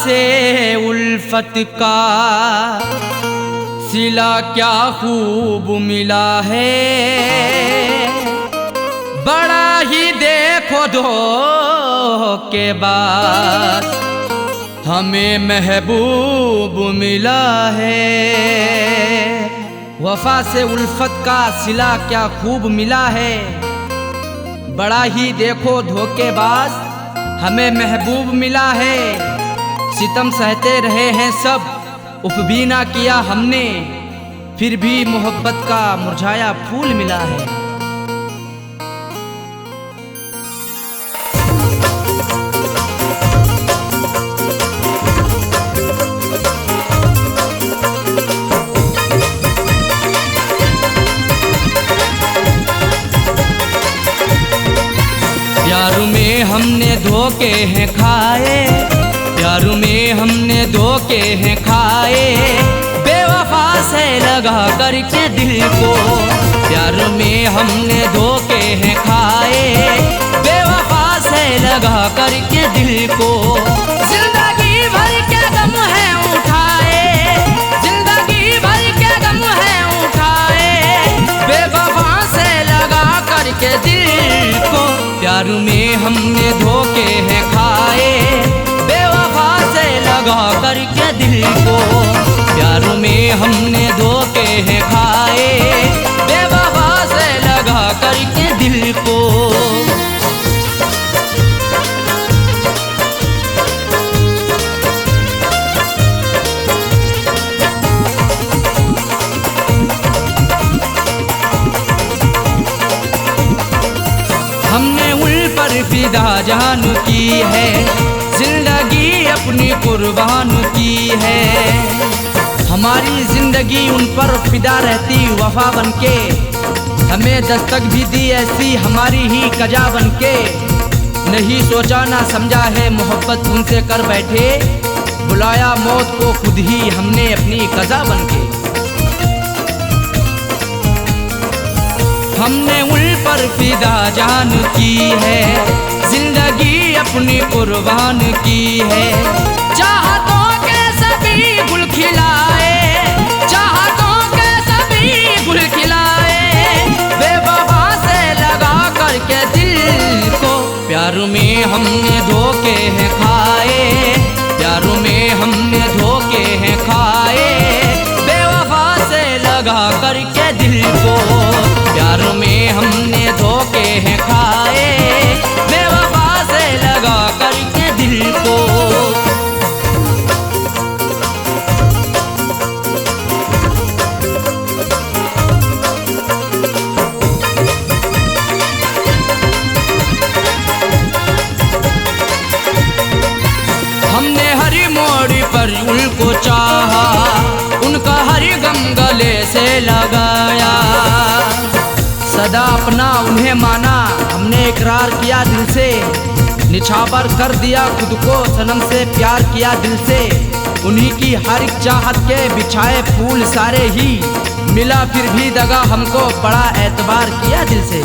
से उल्फत का सिला क्या खूब मिला है, बड़ा ही देखो धोखे बाद हमें महबूब मिला है। वफा से उल्फत का सिला क्या खूब मिला है, बड़ा ही देखो धोखेबाज हमें महबूब मिला है। सितम सहते रहे हैं सब, उफ भी ना किया हमने, फिर भी मोहब्बत का मुरझाया फूल मिला है। प्यार में हमने धोखे हैं खाए, प्यार में हमने धोखे हैं खाए, बेवफा से लगा करके दिल को। प्यार में हमने धोखे हैं खाए, बेवफा से लगा करके दिल को। जिंदगी भर के गम है उठाए, जिंदगी भर के गम है उठाए, बेवफा से लगा करके दिल को। प्यार में हमने धोखे हैं खाए, बेवफा से लगा करके दिल को। प्यार में हमने धोखे हैं खाए, बेवफा से लगा करके दिल को। हमने उन पर फिदा जान की है, जिंदगी अपनी कुर्बान की है। हमारी जिंदगी उन पर फिदा रहती वफा बनके, हमें दस्तक भी दी ऐसी हमारी ही कजा बनके। नहीं सोचा ना समझा है मोहब्बत उनसे कर बैठे, बुलाया मौत को खुद ही हमने अपनी कजा बनके। हमने उन पर फिदा जान की है, जिंदगी अपनी कुर्बान की है। चाहतों के सभी गुल खिलाए, चाहतों के सभी गुल खिलाए, बेवफा से लगा करके दिल को। प्यार में हमने धोखे हैं खाए, प्यार में हमने धोखे हैं खाए, बेवफा से लगा करके दिल को। प्यार में हमने धोखे हैं खाए, बेवफा से लगा करके दिल को। हमने हर मोड़ पर उनको चाहा, उनका हर गम गले से लगाया। सदा अपना उन्हें माना, हमने इकरार किया दिल से, निछावर कर दिया खुद को सनम से प्यार किया दिल से। उन्हीं की हर एक चाहत के बिछाए फूल सारे ही, मिला फिर भी दगा हमको, बड़ा एतबार किया दिल से।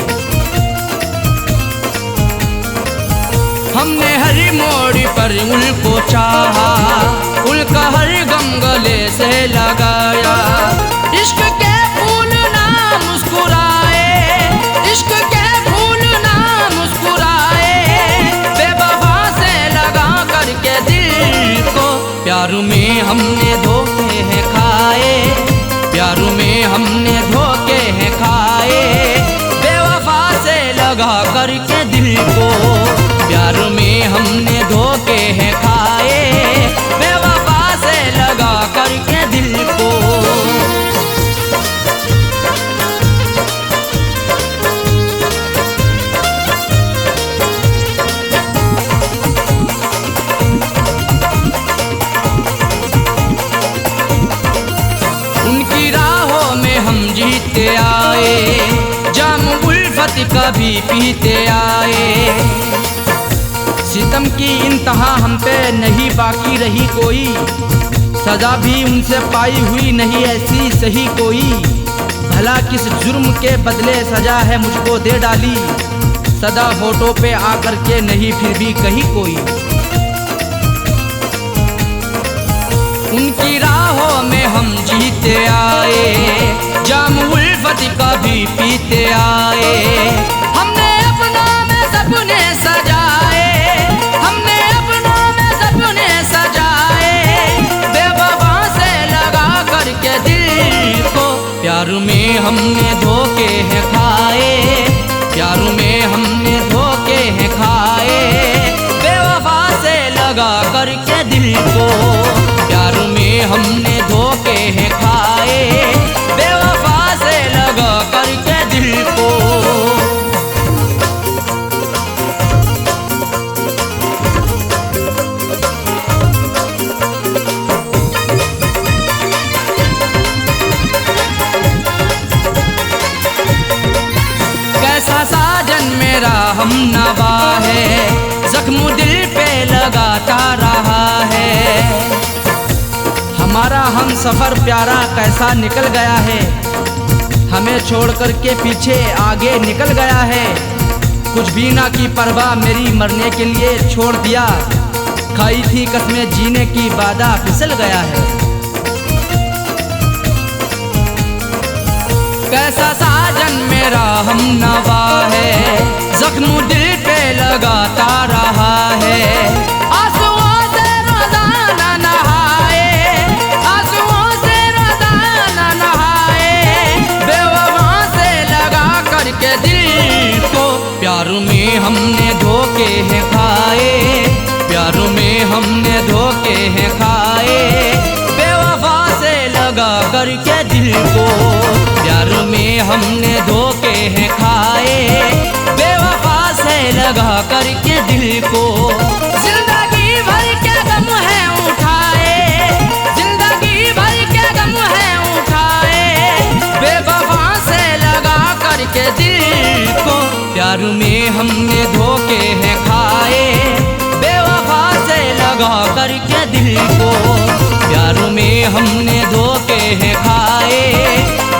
हमने हर मोड़ पर उनको चाहा, उनका हर गम गले से लगाया। इश्क के फूल ना मुस्कुराए, इश्क के फूल ना मुस्कुराए, बेवफा से लगा करके दिल को। प्यार में हमने धोखे हैं खाए, प्यार में हमने धोखे हैं खाए, बेवफा से लगा करके दिल को। प्यार में हमने धोखे हैं खाए, बेवफा से लगा करके दिल को। उनकी राहों में हम जीते आए, जाम उल्फत का भी पीते आए। सितम की इंतहा हम पे नहीं बाकी रही कोई, सजा भी उनसे पाई हुई नहीं ऐसी सही कोई। भला किस जुर्म के बदले सजा है मुझको दे डाली, सदा होठों पे आकर के नहीं फिर भी कहीं कोई। उनकी राहों में हम जीते आए, जाम उल्फत का भी पीते आए। हमने अपना में सपने सजाए, हमने अपना में सपने सजाए, बेवफा से लगा करके दिल को। प्यार में हमने धोखे हैं खाए, प्यार में हमने धोखे हैं खाए, बेवफा से लगा करके दिल को। प्यार में हमने धोखे हैं खाए, बेवफा से लगा करके दिल को। कैसा साजन मेरा हम नवा है, जख्म दिल पे लगाता रहा है। हमारा हम सफर प्यारा कैसा निकल गया है, हमें छोड़ कर के पीछे आगे निकल गया है। कुछ भी ना की परवाह मेरी मरने के लिए छोड़ दिया, खाई थी कसमें जीने की वादा फिसल गया है। कैसा साजन मेरा हम नवा है, जख्म दिल पे लगाता रहा है। आंसुओं से रोजाना नहाए, आंसुओं से रोजाना नहाए, बेवफा से लगा करके दिल को। प्यार में हमने धोखे हैं खाए, प्यार में हमने धोखे हैं खाए, बेवफा से लगा करके दिल को। प्यार में हमने धोखे हैं खाए, बेवफा से लगा करके दिल को। जिंदगी भर के गम है उठाए, जिंदगी भर के गम है उठाए, बेवफा से लगा करके दिल को। प्यार में हमने धोखे हैं खाए, बेवफा से लगा करके दिल को। प्यार में हमने धोखे हैं खाए,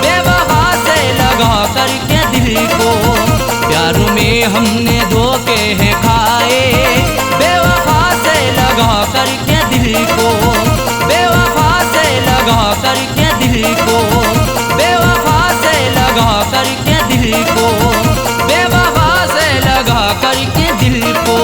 बेवफा से लगा करके दिल को। प्यार में हमने धोखे हैं खाए, बेवफा से लगा करके दिल को। बेवफा से लगा करके दिल को, बेवफा से लगा करके दिल को, बेवफा से लगा करके दिल को।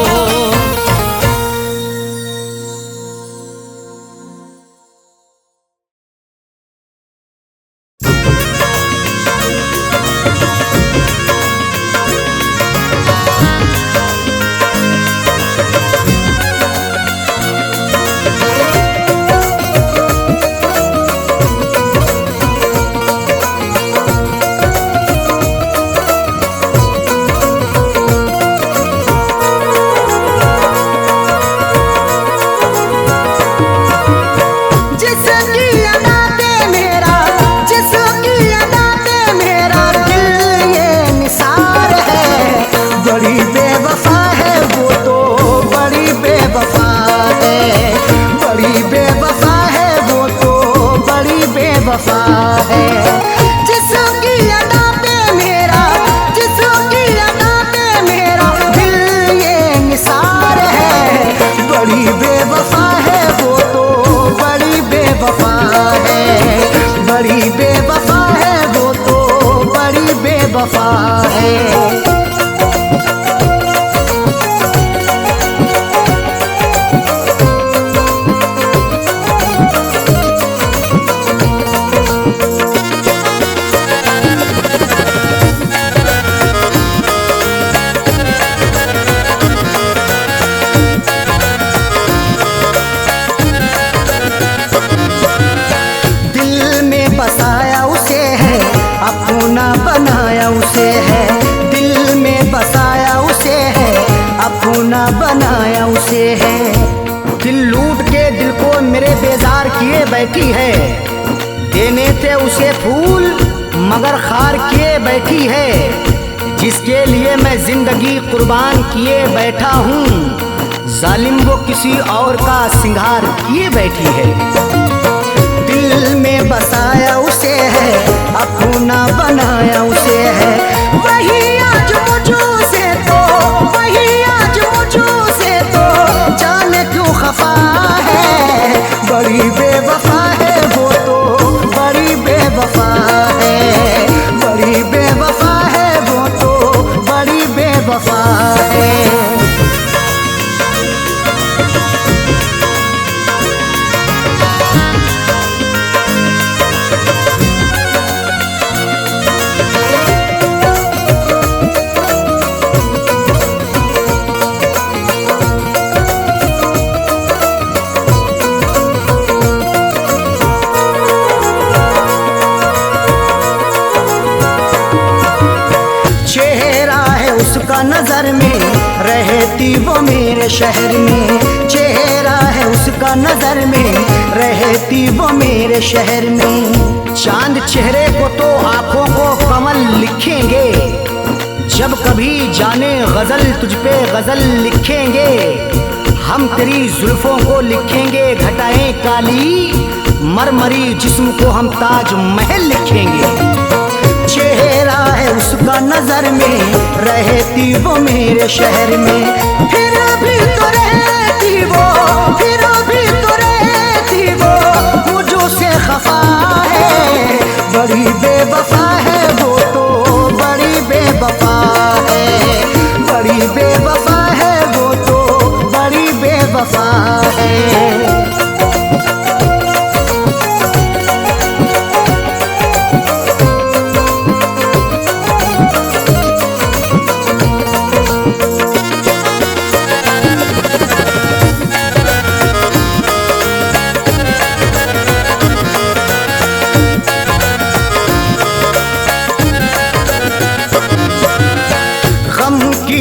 बनाया उसे है। दिल लूट के दिल को मेरे बेजार किए बैठी है। देने थे उसे फूल मगर खार किए बैठी है। जिसके लिए मैं जिंदगी कुर्बान किए बैठा हूँ, जालिम वो किसी और का सिंगार किए बैठी है। दिल में बसाया उसे है, अपना बनाया उसे है। वही आज मुझसे तो, वही आज मुझसे तो जाने क्यों खफा है। बड़ी बेवफा उसका नजर में, रहती वो मेरे शहर में। चेहरा है उसका नजर में, रहती वो मेरे शहर में। चांद चेहरे को तो आंखों को कमल लिखेंगे, जब कभी जाने गजल तुझ पे गजल लिखेंगे। हम तेरी जुल्फों को लिखेंगे घटाएं काली, मरमरी जिस्म को हम ताज महल लिखेंगे। चेहरा है उसका नजर में, रहती वो मेरे शहर में। फिर भी तो रहती वो, फिर भी तो रहती वो, मुझो से खफा है। बड़ी बेवफा है वो तो, बड़ी बेवफा है। बड़ी बेवफा है वो तो, बड़ी बेवफा है।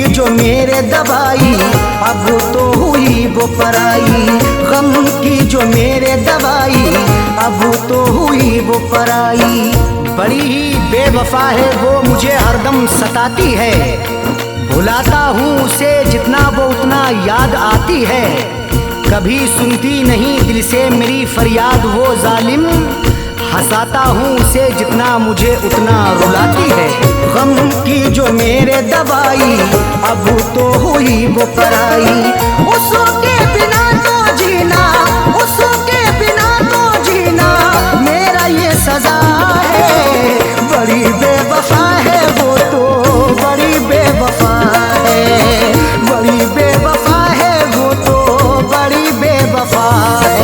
जो मेरे दवाई अब तो हुई वो पराई। गम की जो मेरे दवाई अब तो हुई वो पराई। बड़ी ही बेवफा है वो, मुझे हरदम सताती है। भुलाता हूँ उसे जितना वो उतना याद आती है। कभी सुनती नहीं दिल से मेरी फरियाद वो जालिम। हंसाता हूँ उसे जितना मुझे उतना रुलाती है। गम की जो मेरे दवाई अब तो हुई वो पराई। उसके बिना तो जीना, उसके बिना तो जीना मेरा ये सजा है। बड़ी बेवफा है वो तो, बड़ी बेवफा है। बड़ी बेवफा है वो तो, बड़ी बेवफा है।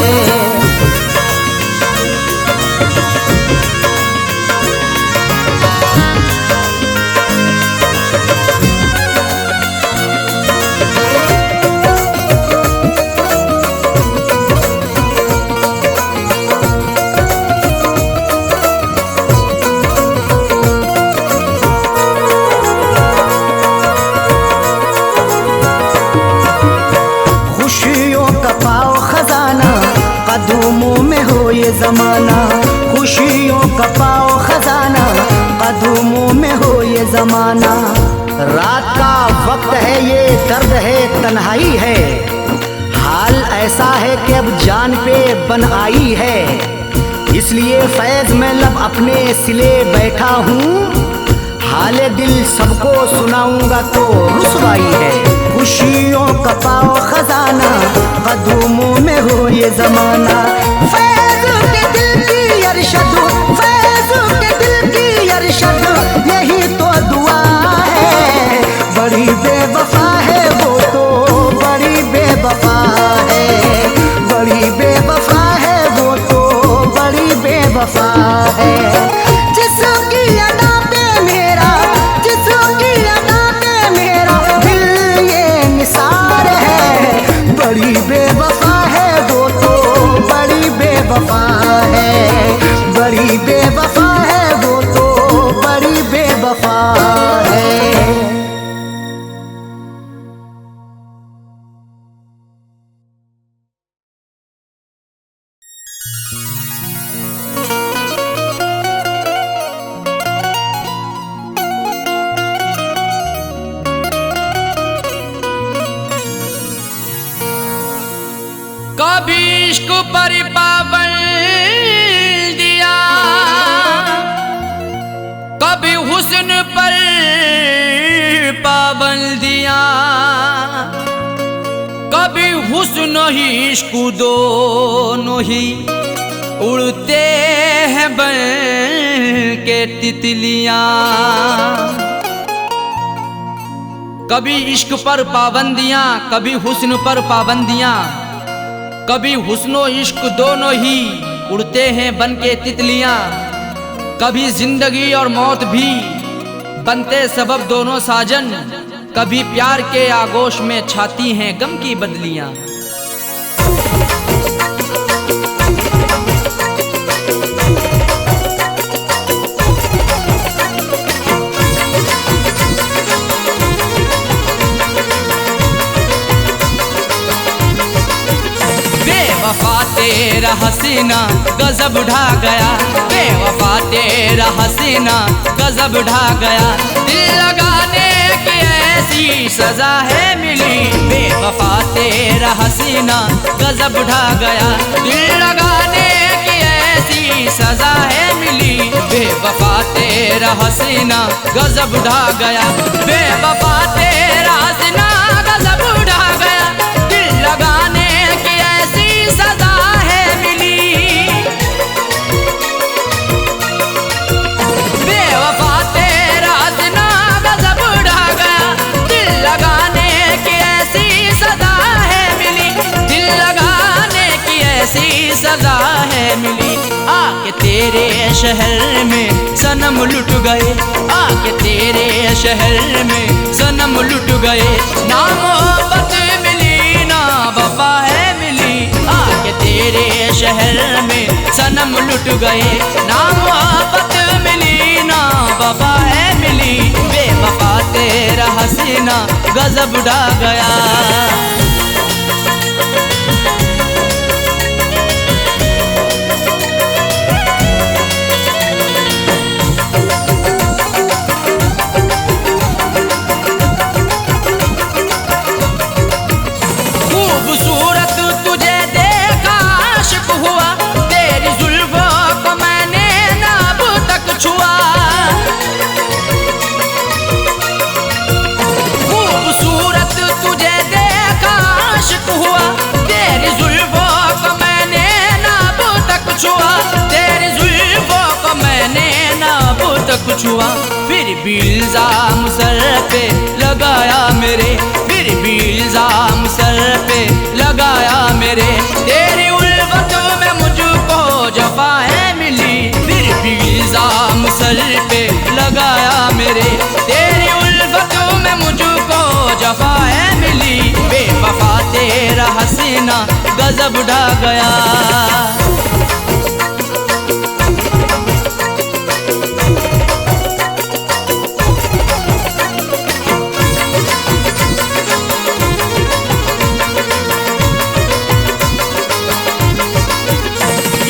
कदमों में हो ये जमाना, खुशियों का पाओ खजाना। कदमों में हो ये जमाना। रात का वक्त है ये, दर्द है तन्हाई है। हाल ऐसा है कि अब जान पे बन आई है। इसलिए फैज में लब अपने सिले बैठा हूँ। हाले दिल सबको सुनाऊंगा तो रुसवाई है। खुशियों का पाओ खजाना, कदमों में हो ये जमाना। फैज के दिल की अरशद, फैज के दिल की अरशद, यही तो दुआ है। बड़ी बेवफा है वो तो, बड़ी बेवफा है। बड़ी बेवफा है वो तो, बड़ी बेवफा है। जिसकी अदा पे मेरा, जिसकी अदा पे मेरा दिल ये निसार है। बड़ी बेवफा है वो तो, बड़ी बेवफा है। बड़ी बेवफा है वो तो, बड़ी बेवफा है। कभी इश्क पर पाबंद दिया, कभी हुस्न पर पाबंदियां, कभी हुस्न ही इश्क दोनों ही उड़ते हैं बन के तितलियां। कभी इश्क पर पाबंदियां, कभी हुस्न पर पाबंदियां, कभी हुस्नो इश्क दोनों ही उड़ते हैं बन के तितलियां। कभी जिंदगी और मौत भी बनते सबब दोनों साजन, कभी प्यार के आगोश में छाती हैं गम की बदलियां। हसीना गजब ढा गया, बेवफा तेरा हसीना गजब ढा गया। दिल लगाने की ऐसी सजा है मिली, बेवफा तेरा हसीना गजब ढा गया। दिल लगाने की ऐसी सजा है मिली, बेवफा तेरा हसीना गजब ढा गया। बेवफा तेरा हसीना गजब ढा गया, दिल लगाने की ऐसी सजा है मिली। बेवफा तेरा हसीना गजब ढा गया, दिल लगाने की ऐसी सजा है मिली। दिल लगाने की ऐसी सजा है मिली। आके तेरे शहर में सनम लुट गए, आके तेरे शहर में सनम लुट गए। ना मोहब्बत मिली ना वफा है मिली, आके तेरे शहर में सनम लुट गए। ना मोहब्बत मिली ना वफा है मिली, बेवफा तेरा हसीना गजब ढा गया। खूबसूरत तुझे देखा आशिक हुआ, तेरी जुल्फों को मैंने ना अब तक छुआ। खूबसूरत तुझे देखा आशिक हुआ, तेरी जुल्फों को मैंने ना अब तक छुआ। तेरी जुल्फों को मैंने ना अब तक छुआ। फिर भी इल्जाम सर पे लगाया मेरे, फिर भी इल्जाम सर पे लगाया मेरे। तेरी उल्फतों में मुझको जफा है मिली, फिर भी इल्जाम सर पे लगाया मेरे। तेरी उल्फतों में मुझको जफा है मिली, बेवफा तेरा हसीना गजब ढा गया।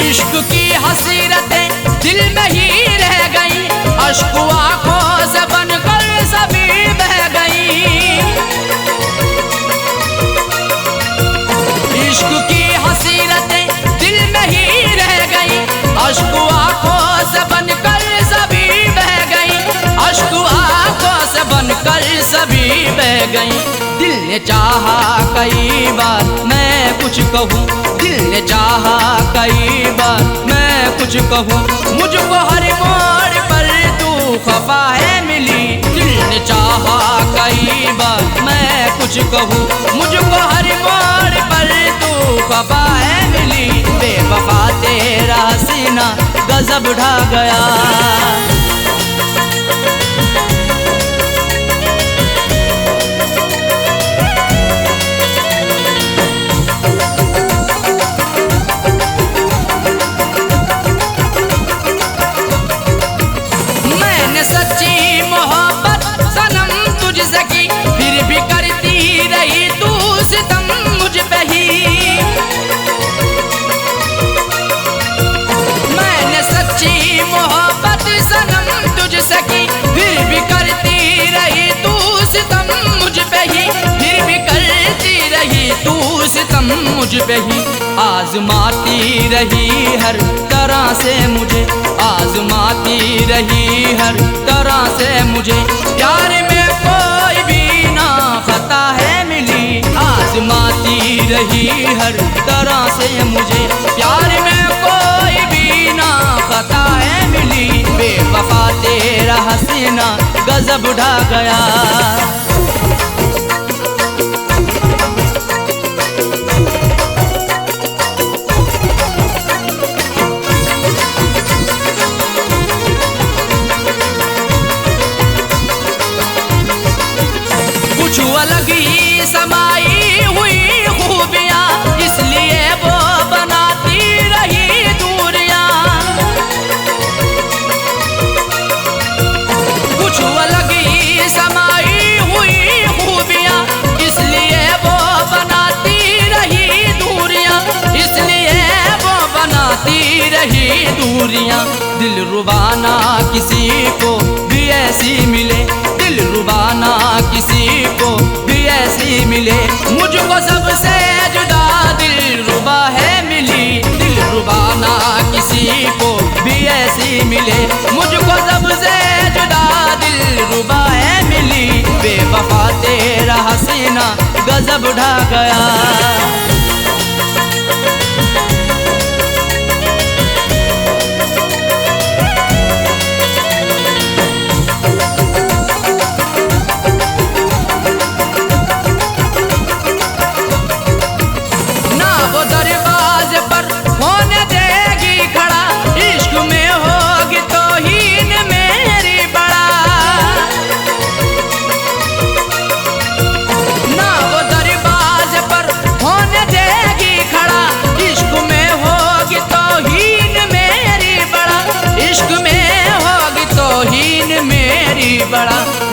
इश्क की हसीरतें दिल में ही रह गई, अश्क आंखों से बनकर सभी बह गई। इश्क की हसीरतें दिल में ही रह गई, अश्क आंखों से बनकर सभी बह गई। अश्क आंखों से बनकर सभी बह गई। दिल ने चाहा कई बार मैं कुछ कहूँ, दिल ने चाहा कई बार मैं कुछ कहूँ। मुझको हर मोड़ पर तू खफा है मिली, दिल ने चाहा कई बार मैं कुछ कहूँ। मुझको हर मोड़ पर तू खफा है मिली, बेवफा तेरा हसीना गजब ढा गया। सच्ची मोहब्बत सनम तुझसे की, फिर भी करती रही तू सितम मुझ पे ही। मैंने सच्ची मोहब्बत सनम तुझसे की, फिर भी करती रही तू सितम मुझ पे ही। फिर भी करती रही तू सितम मुझ पे ही। आजमाती रही हर तरह से मुझे, आजमाती रही हर तरह से मुझे। प्यार में कोई भी ना खता है मिली, आजमाती रही हर तरह से मुझे। प्यार में कोई भी ना खता है मिली, बेवफा तेरा हसीना गजब ढा गया। कुछ अलग ही समाई हुई खूबियाँ, इसलिए वो बनाती रही दूरियाँ। कुछ अलग ही समाई हुई खूबियाँ, इसलिए वो बनाती रही दूरियाँ। इसलिए वो बना दूरियां। दिल रुबाना किसी को भी ऐसी मिले, दिल रुबाना किसी को भी ऐसी मिले। मुझको सबसे जुदा दिल रुबा है मिली, दिल रुबाना किसी को भी ऐसी मिले। मुझको सबसे जुदा दिल रुबा है मिली। बेवफा तेरा हसीना गजब ढा गया।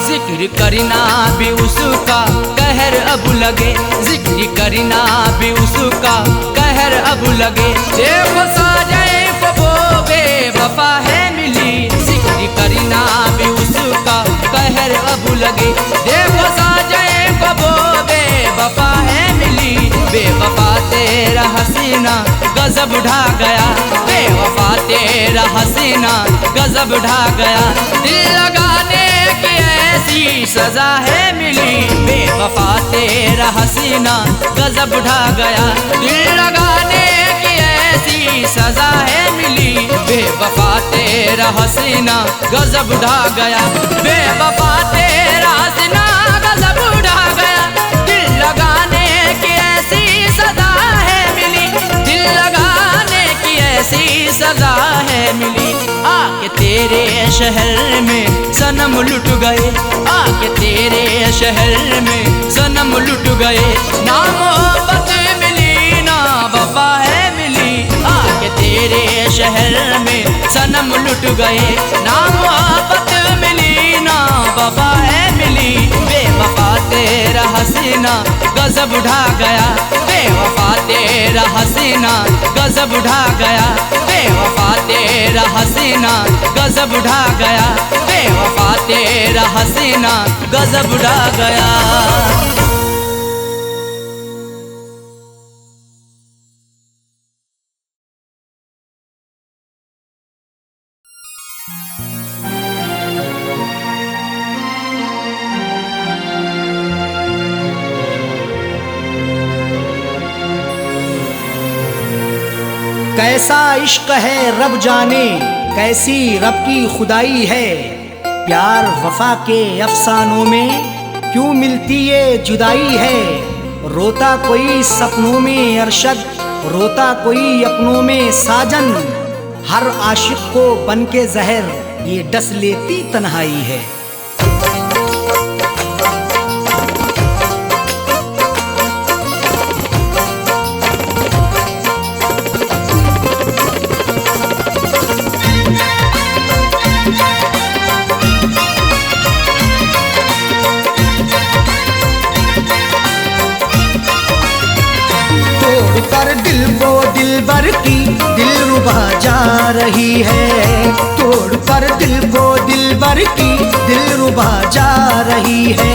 जिक्र करना भी उसका कहर अब लगे, जिक्र करना भी उसका कहर अब लगे। देखो साजाए वो बेवफा है मिली, जिक्र करना भी उसका कहर अब लगे। देखो साजाए वो बेवफा है मिली। बेवफा तेरा हसीना गजब ढा गया, बेवफा तेरा हसीना गजब ढा गया। दिल लगाने की ऐसी सजा है मिली। बेवफा तेरा हसीना गजब ढा गया। दिल लगाने की ऐसी सजा है मिली। बेवफा तेरा हसीना गजब ढा गया। बेवफा तेरा हसीना गजब ढा गया। दिल लगाने की ऐसी सजा है मिली, दिल लगाने की ऐसी सजा है मिली। आके तेरे शहर में सनम लुट गए, आके तेरे शहर में सनम लुट गए। ना मोहब्बत मिली ना वफा है मिली। आके तेरे शहर में सनम लुट गए। ना मोहब्बत मिली ना वफा है मिली। बेवफा तेरा हसीना गजब ढा गया, बेवफा तेरा हसीना गजब ढा गया। बेवफा तेरा हसीना गजब ढा गया। बेवफा तेरा हसीना गजब ढा गया। कैसा इश्क है रब जाने, कैसी रब की खुदाई है। प्यार वफा के अफसानों में क्यों मिलती ये जुदाई है। रोता कोई सपनों में अरशद, रोता कोई अपनों में साजन। हर आशिक को बन के जहर ये डस लेती तन्हाई है। कर दिल को दिलबर की दिलरुबा जा रही है। तोड़ कर दिल को दिलबर की दिलरुबा जा रही है।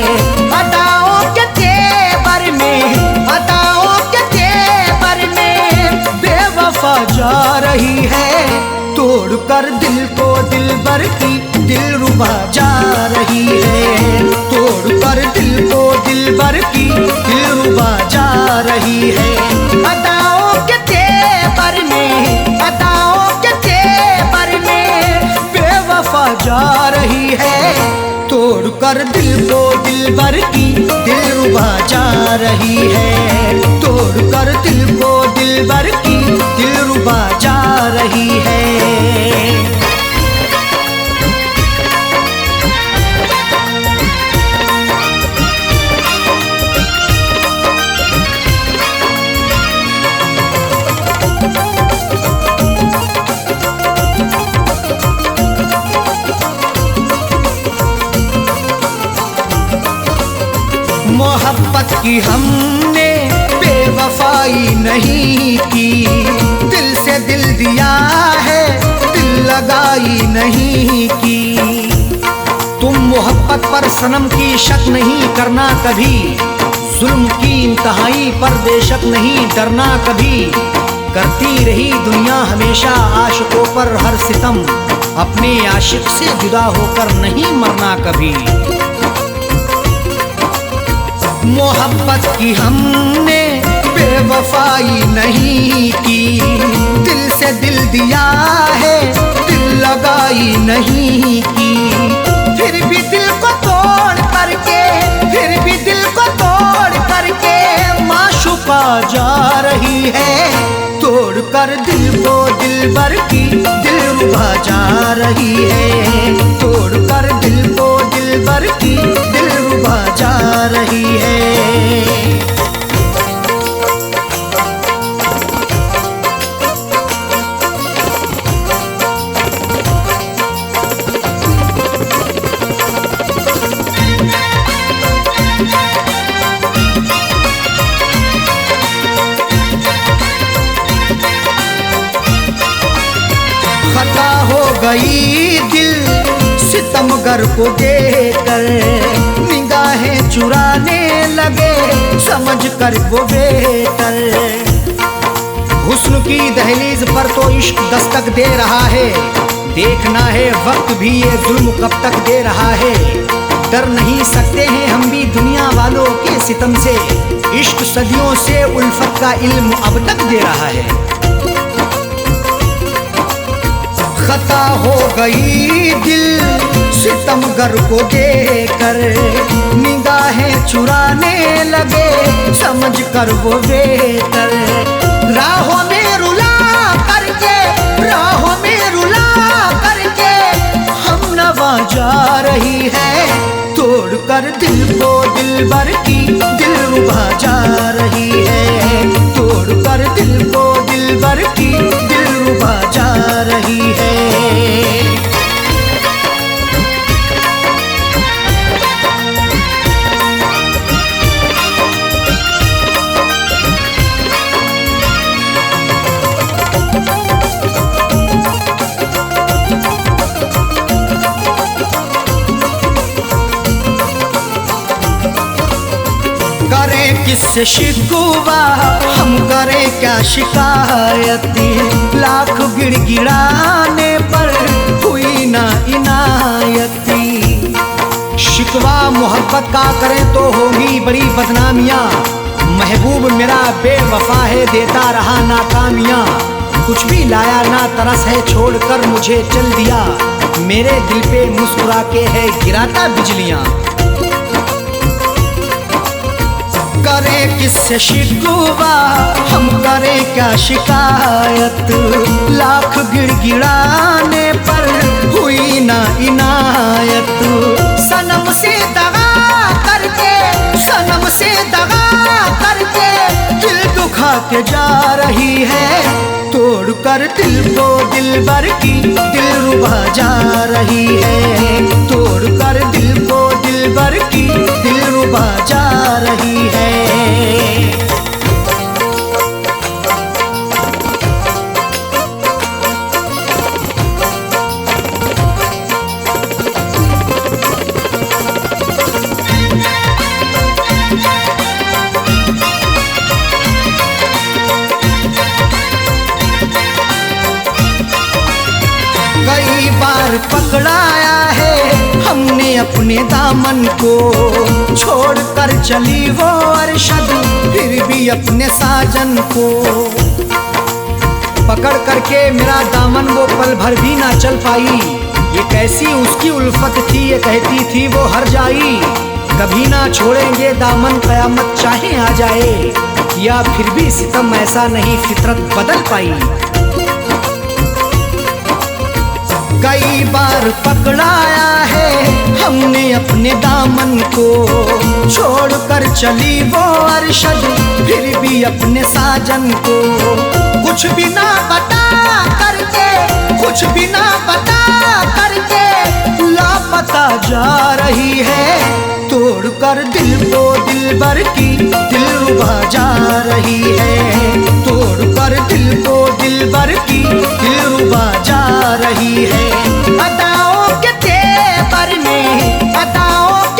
अदाओं के तेवर में, अदाओं के तेवर में बेवफा जा रही है। तोड़ कर दिल को दिलबर की दिलरुबा जा रही है। तोड़ कर दिल को दिलबर की दिलरुबा जा रही है। अदाओं के तेवर में, अदाओं के तेवर में बेवफा जा रही है। तोड़ कर दिल को दिलबर की दिलरुबा जा रही है। तोड़ कर दिल को दिलबर की दिलरुबा जा रही है। मोहब्बत की हमने बेवफाई नहीं की, दिल से दिल दिया है पर सनम की शक नहीं करना कभी, जुल्म की इंतहाई पर बेशक नहीं डरना कभी। करती रही दुनिया हमेशा आशिकों पर हर सितम, अपने आशिक से जुदा होकर नहीं मरना कभी। मोहब्बत की हमने बेवफाई नहीं की, दिल से दिल दिया है दिल लगाई नहीं की। फिर भी दिल को तोड़ करके, फिर भी दिल को तोड़ करके माशूका जा रही है। तोड़ कर दिल को दिलबर की दिलरुबा जा रही है। तोड़ कर दिल को दिलबर की दिलरुबा जा रही है। खता हो गई दिल सितमगर को देखकर, निगाहें चुराने लगे समझ कर वो बेहतर। हुस्न की दहलीज पर तो इश्क दस्तक दे रहा है, देखना है वक्त भी ये जुल्म कब तक दे रहा है। डर नहीं सकते हैं हम भी दुनिया वालों के सितम से, इश्क सदियों से उल्फत का इल्म अब तक दे रहा है। खता हो गई दिल सितमगर को देखकर, निगाहें चुराने लगे समझ कर वो बेहतर। राहों में रुला करके, राहों में रुला करके हम नवा जा रही है। तोड़ कर दिल को दिलबर की दिलरुबा जा रही है। तोड़ कर दिल को दिलबर की दिलरुबा जा रही है। करें किससे शिकवा हम करें क्या शिकायती, लाख गिड़गिड़ाने पर हुई ना इनायती। शिकवा मोहब्बत का करें तो होगी बड़ी बदनामियाँ, महबूब मेरा बेवफा है देता रहा नाकामियाँ। कुछ भी लाया ना तरस है छोड़कर मुझे चल दिया, मेरे दिल पे मुस्कुरा के है गिराता बिजलियाँ। करें किससे शिकवा हम करें क्या शिकायत, लाख गिड़गिड़ाने पर हुई ना इनायत। सनम से दगा करके, सनम से दगा करके दिल दुखा के जा रही है। तोड़ कर दिल को दिलबर की दिलरुबा जा रही है। तोड़ कर दिल को दिलबर की दिलरुबा जा रही है। कई बार पकड़ाया है हमने अपने दामन को, छोड़ कर चली वो अरशद फिर भी अपने साजन को। पकड़ करके मेरा दामन वो पल भर भी ना चल पाई, ये कैसी उसकी उल्फत थी ये कहती थी वो हर जाई। कभी ना छोड़ेंगे दामन कयामत चाहे आ जाए, या फिर भी सितम ऐसा नहीं फितरत बदल पाई। कई बार पकड़ाया है हमने अपने दामन को, छोड़ कर चली वो अरशद फिर भी अपने साजन को। कुछ भी ना बता करके, कुछ भी ना बता करके लापता जा रही है। तोड़ कर दिल को दिलबर की दिलरुबा जा रही है। तोड़ कर दिल को दिलबर की दिलरुबा जा रही है। अदाओं के तेवर में, अदाओं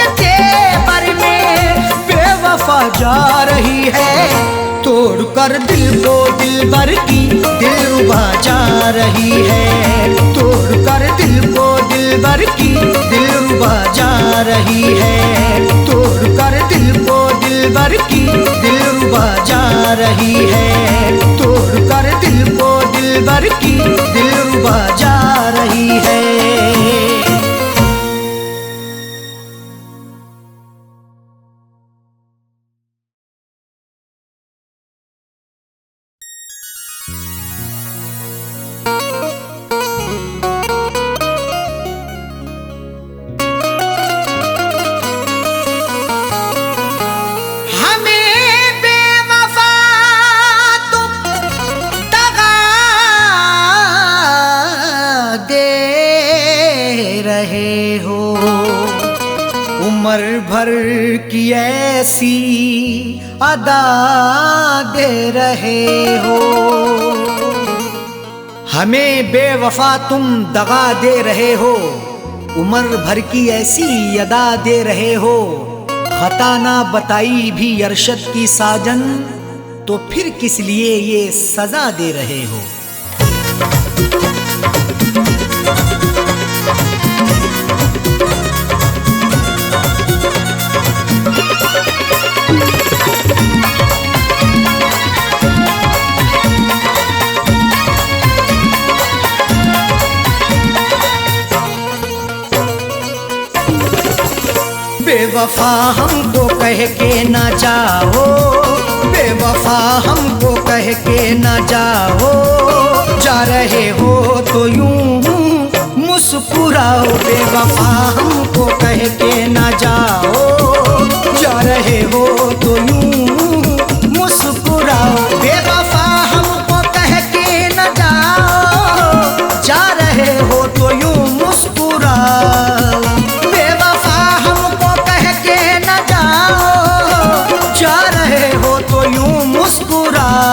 कर दिल को दिलबर की दिलरुबा जा रही है, तोड़ कर दिल को दिलबर की दिलरुबा जा रही है, तोड़ कर दिल को दिलबर की दिलरुबा जा रही है, तोड़ कर दिल को दिलबर की दिलरुबा जा रही है। उम्र भर की ऐसी अदा दे रहे हो, हमें बेवफा तुम दगा दे रहे हो, उम्र भर की ऐसी अदा दे रहे हो। खता ना बताई भी अरशद की साजन, तो फिर किस लिए ये सजा दे रहे हो। बेवफा हमको कह के ना जाओ, बेवफा हमको कह के ना जाओ, जा रहे हो तो यूं मुस्कुराओ। बेवफा हमको कह के ना जाओ, जा रहे हो तो यूं मुस्कुराओ। बेवफा हमको कह के ना जाओ, जा रहे हो तो यूं मुस्कुराओ। बेवफा हमको कह के ना जाओ, जा रहे हो तो यूं मुस्कुराओ।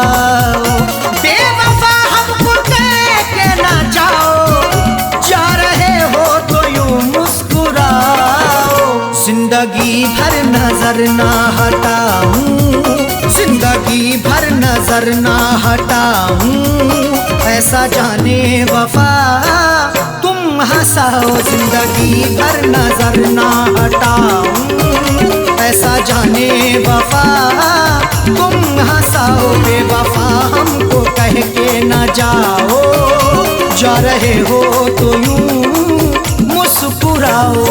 जिंदगी भर नजर ना हटाऊं, जिंदगी भर नजर ना हटाऊं, ऐसा जाने वफा तुम हंसाओ। जिंदगी भर नजर ना हटाऊं, ऐसा जाने वफा तुम हंसाओ। बेवफा हमको कह के ना जाओ, जा रहे हो तो यूं मुस्कुराओ।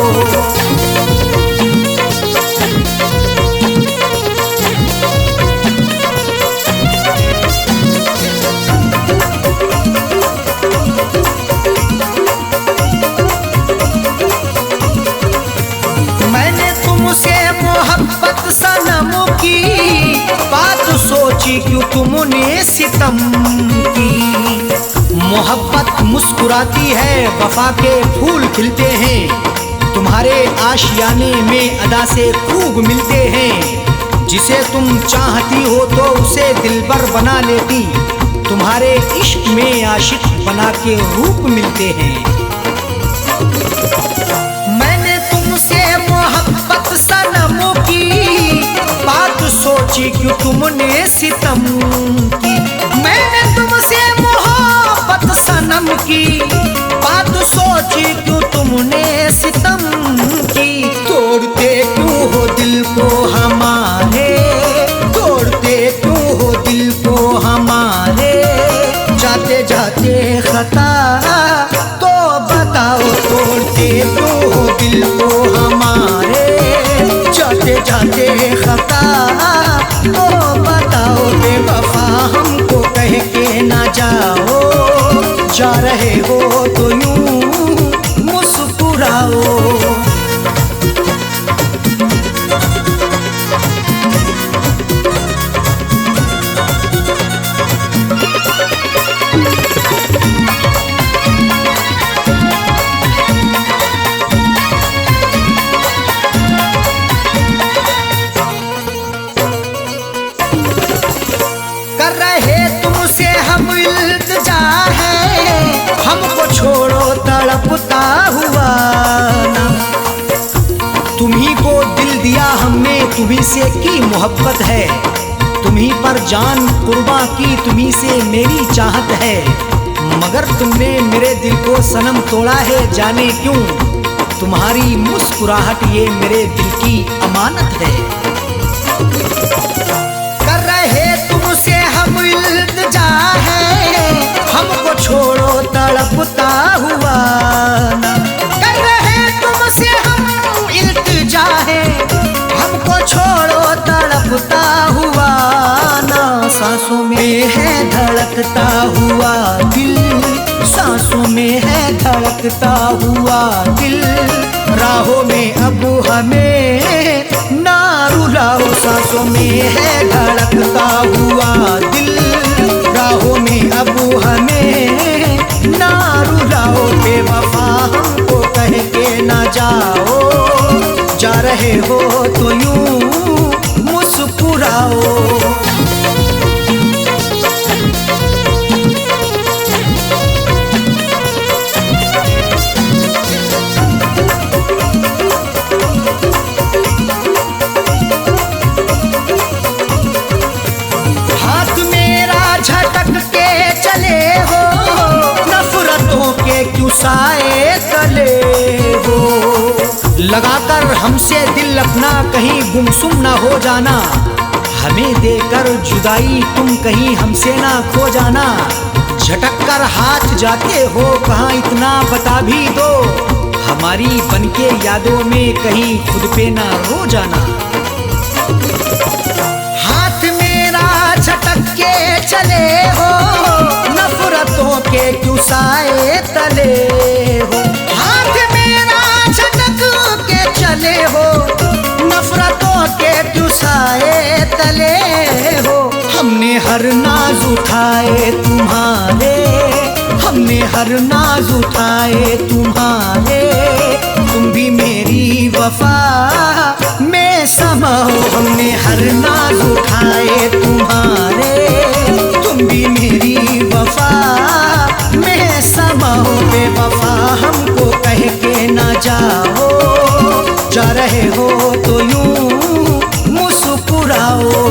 मैंने तुमसे मोहब्बत सनम की बात सोची, क्यों तुमने सितम की। मोहब्बत मुस्कुराती है, वफा के फूल खिलते हैं, तुम्हारे आशियाने में अदा से खूब मिलते हैं। जिसे तुम चाहती हो तो उसे दिलबर बना लेती, तुम्हारे इश्क में आशिक बना के रूप मिलते हैं। मैंने तुमसे मोहब्बत सनम की बात सोची, क्यों तुमने सितम की। मैंने तुमसे मोहब्बत सनम की बात सोची, क्यों तुमने सितम की। तोड़ते क्यों हो दिल को हमारे, तोड़ते क्यों हो दिल को हमारे, जाते जाते खता तो बताओ। तोड़ते क्यों हो दिल को हमारे, जाते जाते खता तो बताओ। बेवफा हमको कह के ना जाओ, जा रहे हो तो यूं मुस्कुराओ। कर रहे तुमसे हम इल्तिजा है, हमको छोड़ो तड़पता हुआ ना। तुम्ही को दिल दिया हमने, तुम्ही से की मोहब्बत है, तुम्ही पर जान कुर्बान की, तुम्ही से मेरी चाहत है, मगर तुमने मेरे दिल को सनम तोड़ा है, जाने क्यों। तुम्हारी मुस्कुराहट ये मेरे दिल की अमानत है। कर रहे तुमसे हम इल्तिजा है, हमको छोड़ो तड़पता हुआ ना। कर रहे तुमसे हम इल्तिजा है, हमको छोड़ो तड़पता हुआ ना। सांसों में है धड़कता हुआ दिल, सांसों में है धड़कता हुआ दिल। राहों में अब हमें ना रुलाओ, सांसों में है धड़कता हुआ दिल। राहों में अब हमें ना रुलाओ, बेवफा हमको कह के ना जाओ। जा रहे हो तो यूं मुस्कुराओ। हाथ मेरा झटक के चले हो, नफरतों के क्यों साए तले हो। लगाकर हमसे दिल अपना कहीं गुमसुम ना हो जाना, हमें देकर जुदाई तुम कहीं हमसे ना खो जाना। झटक कर हाथ जाते हो कहाँ इतना बता भी दो, हमारी बनके यादों में कहीं खुद पे ना रो जाना। हाथ मेरा झटक के चले हो, नफरतों के क्यों साए तले हो। हाथ मेरा झटक के चले हो, नफरतों के क्यों साए तले हो। हमने हर नाज उठाए तुम्हारे, हमने हर नाज उठाए तुम्हारे। तुम भी मेरी वफा में समाओ, हमने हर नाज उठाए तुम्हारे। तुम भी मेरी वफा में समाओ, बेवफा हमको कह के ना जाओ। जा रहे हो तो यूं मुस्कुराओ।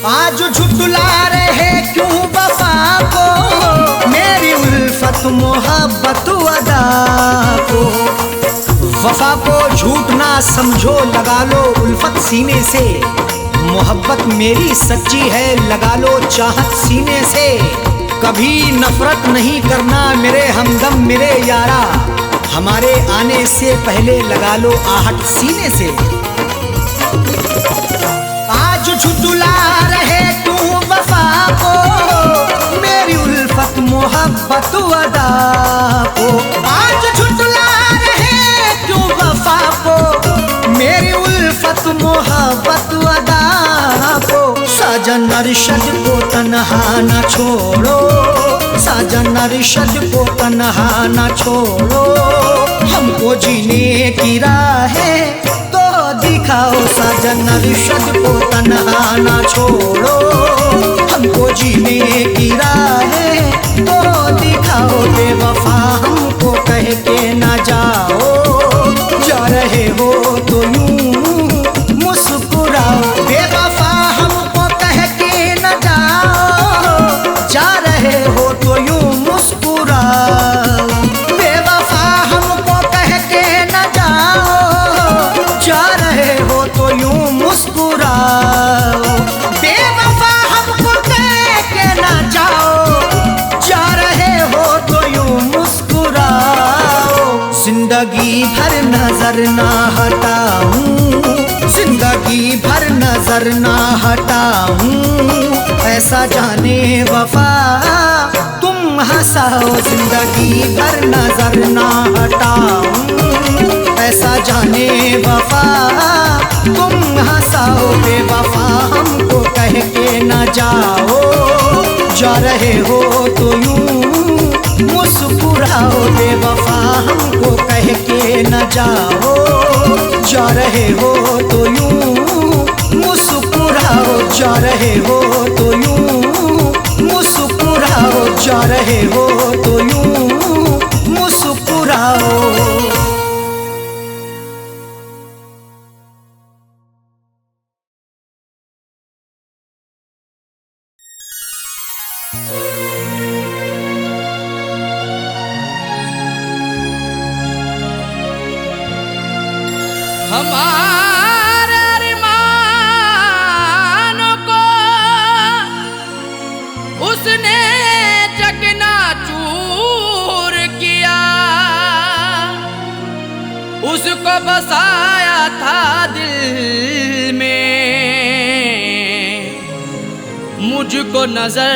आज झुठला रहे क्यों वफा को, मेरी उल्फत मोहब्बत अदा को। वफा को झूठ ना समझो, लगा लो उल्फत सीने से। मोहब्बत मेरी सच्ची है, लगा लो चाहत सीने से। कभी नफरत नहीं करना मेरे हमदम मेरे यारा, हमारे आने से पहले लगा लो आहट सीने से। आज झुठला रहे तू वफा को, मेरी उल्फत मोहब्बत अदा को। आज झुठला रहे तू वफा को, मेरी उल्फत मोहब्बत अदा को। साजन अरशद को तन्हा न छोड़ो, साजन अरशद को तन्हा न छोड़ो। हमको जीने की राहें दिखाओ, साजन अरशद को तन्हा ना छोड़ो। हमको जीने की राहें तो दिखाओ, बेवफा हमको कह के ना जाओ। जा रहे हो तो यूं मुस्कुराओ, बेवफा हमको कह के ना जाओ। जा रहे हो तो यूं मुस्कुराओ, बेवफा हमको कह के ना जाओ। जा रहे हो तो यूं मुस्कुराओ, बेवफा हमको कह के ना जाओ। जा रहे हो तो यूं मुस्कुराओ। जिंदगी भर नजर ना हटाऊं, जिंदगी भर नजर ना हटाऊं। ऐसा जाने वफा तुम हंसाओ, जिंदगी भर नजर ना हटाऊं। ऐसा जाने वफा तुम हंसाओ, बेवफा हमको कह के ना जाओ। जा रहे हो तो यूं मुस्कुराओ, बेवफा हमको कह के न जाओ, जा रहे हो तो यूं मुस्कुराओ, जा रहे हो तो यूं मुस्कुराओ, जा रहे हो तो यूं मुस्कुराओ। हमारे अरमानों को उसने चकनाचूर किया, उसको बसाया था दिल में, मुझको नजर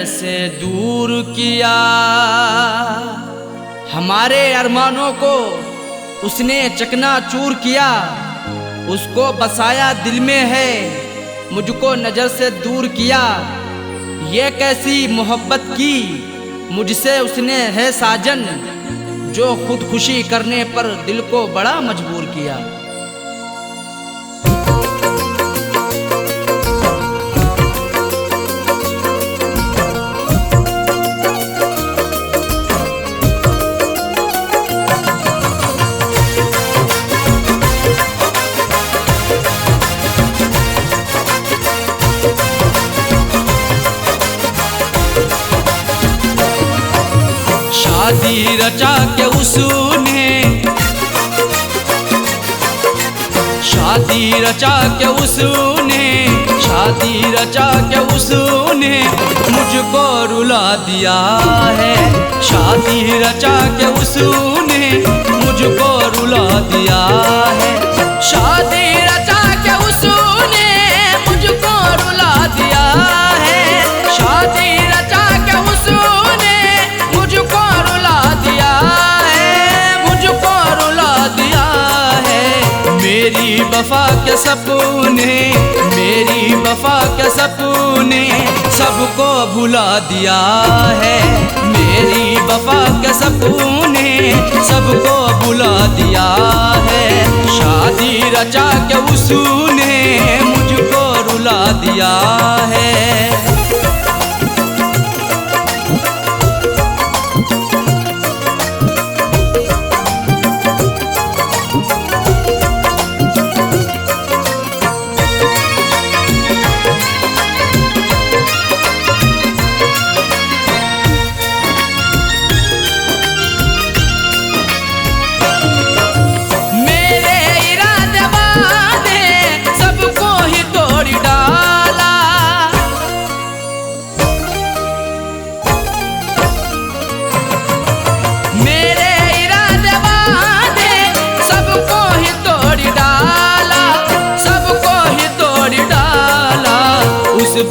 से दूर किया। हमारे अरमानों को उसने चकनाचूर किया, उसको बसाया दिल में है, मुझको नजर से दूर किया। ये कैसी मोहब्बत की मुझसे उसने है साजन, जो खुदकुशी करने पर दिल को बड़ा मजबूर किया। शादी रचा के उसने, शादी रचा के उसने, शादी रचा के उसने मुझको रुला दिया है। शादी रचा के उसने मुझको रुला दिया है। शादी रचा के उसने मुझको रुला दिया है। शादी रचा के उसने मुझको रुला दिया है, मुझको रुला दिया है। मेरी वफा के सपने, मेरी वफा के सपने सबको भुला दिया है। मेरी वफा के सपने सबको भुला दिया है। शादी रचा के उसने मुझको रुला दिया है।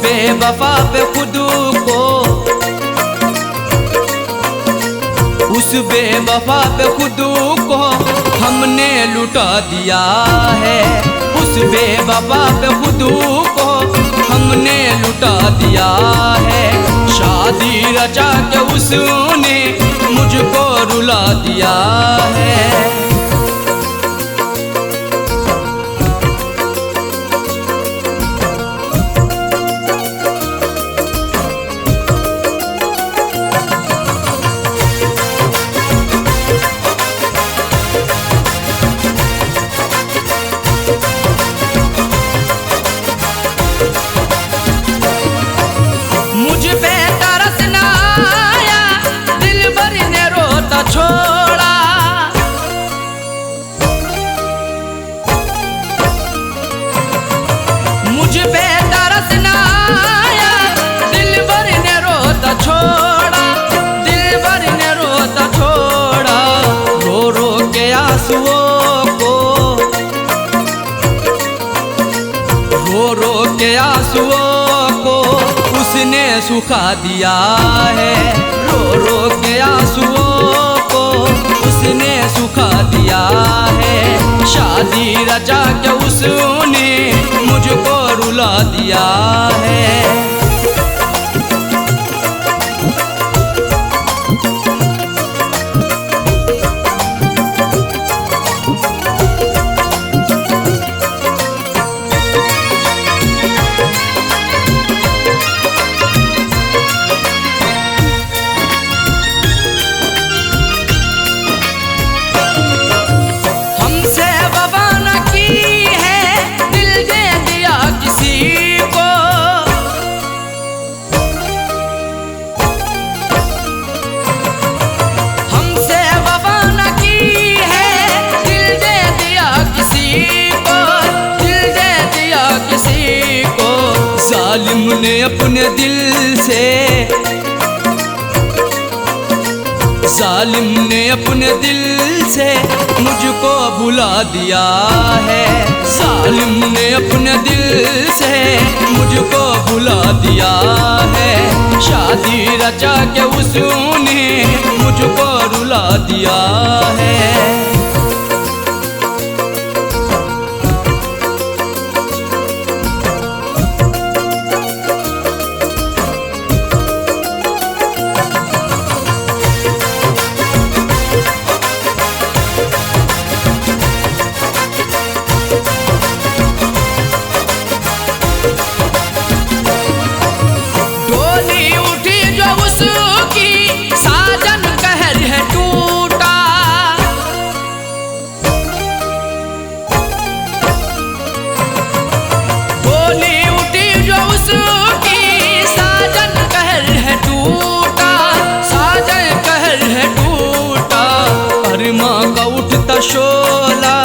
बेवफा पे खुद को, उस बेवफा पे खुद को हमने लुटा दिया है। उस बेवफा पे खुद को हमने लुटा दिया है। शादी रचा के उसने मुझको रुला दिया है। मुझ पे तरस ना आया, दिल भर ने रोता छोड़ा। मुझ पे तरस ना आया, दिल भर ने रोता छोड़ा। दिल भर ने रोता छोड़ा। रो रो के आंसुओं को, रो रो के आंसुओं को उसने सुखा दिया है। रो रो के आंसुओं को उसने सुखा दिया है। शादी रचा के उसने मुझको रुला दिया है। जालिम ने अपने दिल से, जालिम ने अपने दिल से मुझको भुला दिया है। जालिम ने अपने दिल से मुझको भुला दिया है। शादी रचा के उसने मुझको रुला दिया है। शोला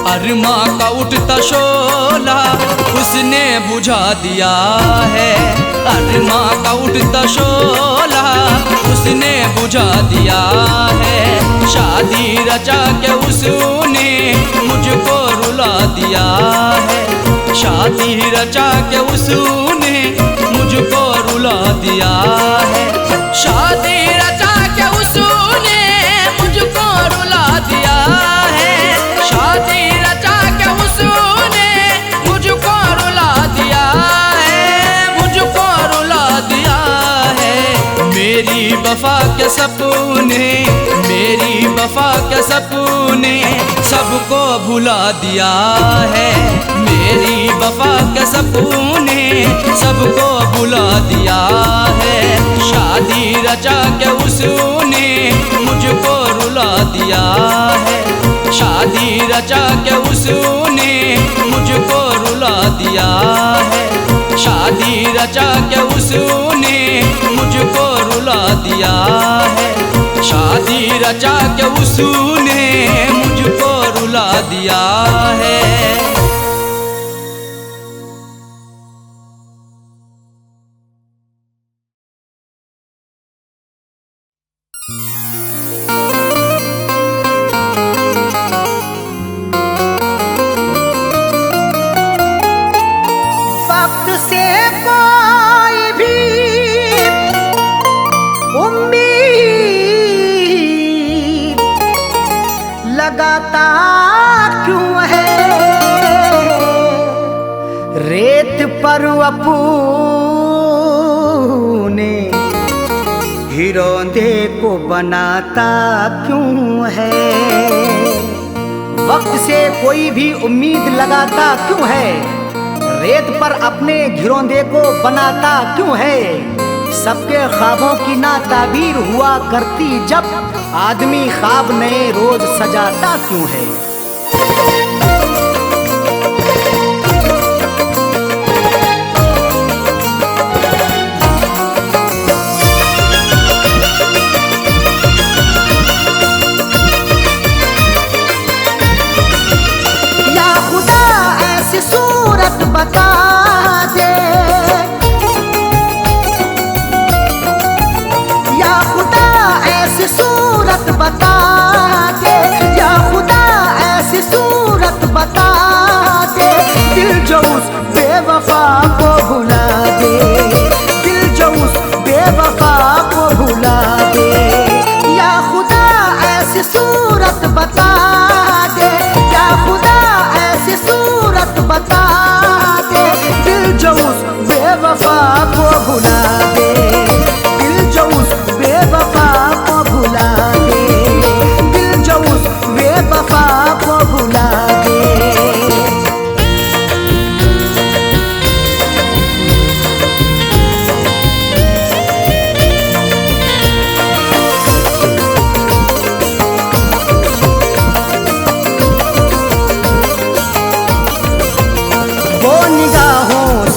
अरमा का उठता शोला उसने बुझा दिया है। अरमा का उठता शोला उसने बुझा दिया है। शादी रचा के उसने मुझको रुला दिया है। शादी रचा के उसने मुझको रुला दिया है। शादी रचा के उसने मुझको रुला दिया है। शादी रचा के उसने मुझको रुला दिया है। मुझको रुला दिया है। मेरी वफा के सपने, मेरी वफा के सपने सबको भुला दिया है। मेरी वफा के सपने सबको भुला दिया है। शादी रचा के उसने मुझको रुला दिया है। शादी रचा के उसने मुझको रुला दिया है। शादी रचा के उसने मुझको रुला दिया है। शादी रचा के उसने मुझको रुला दिया है। वक्त से कोई भी उम्मीद लगाता क्यों है? रेत पर अपने हिरोंदे को बनाता क्यों है? वक्त से कोई भी उम्मीद लगाता क्यों है? रेत पर अपने घिरौंदे को बनाता क्यों है? सबके ख्वाबों की ना ताबीर हुआ करती जब आदमी ख्वाब नए रोज सजाता क्यों है? या खुदा ऐसी सूरत बता दे, या खुदा ऐसी सूरत बता दे, या खुदा ऐसी सूरत बता दे। दिल जो उस बेवफा को भुला दे, दिल जो उस बेवफा को भुला दे। या खुदा ऐसी सूरत बता दे, या खुदा ऐसी सूरत बता दे। दिल जो उस बेवफा को भुला दे, दिल जो उस बेवफा को भुला दे, दिल जो उस बेवफा को भुला दे।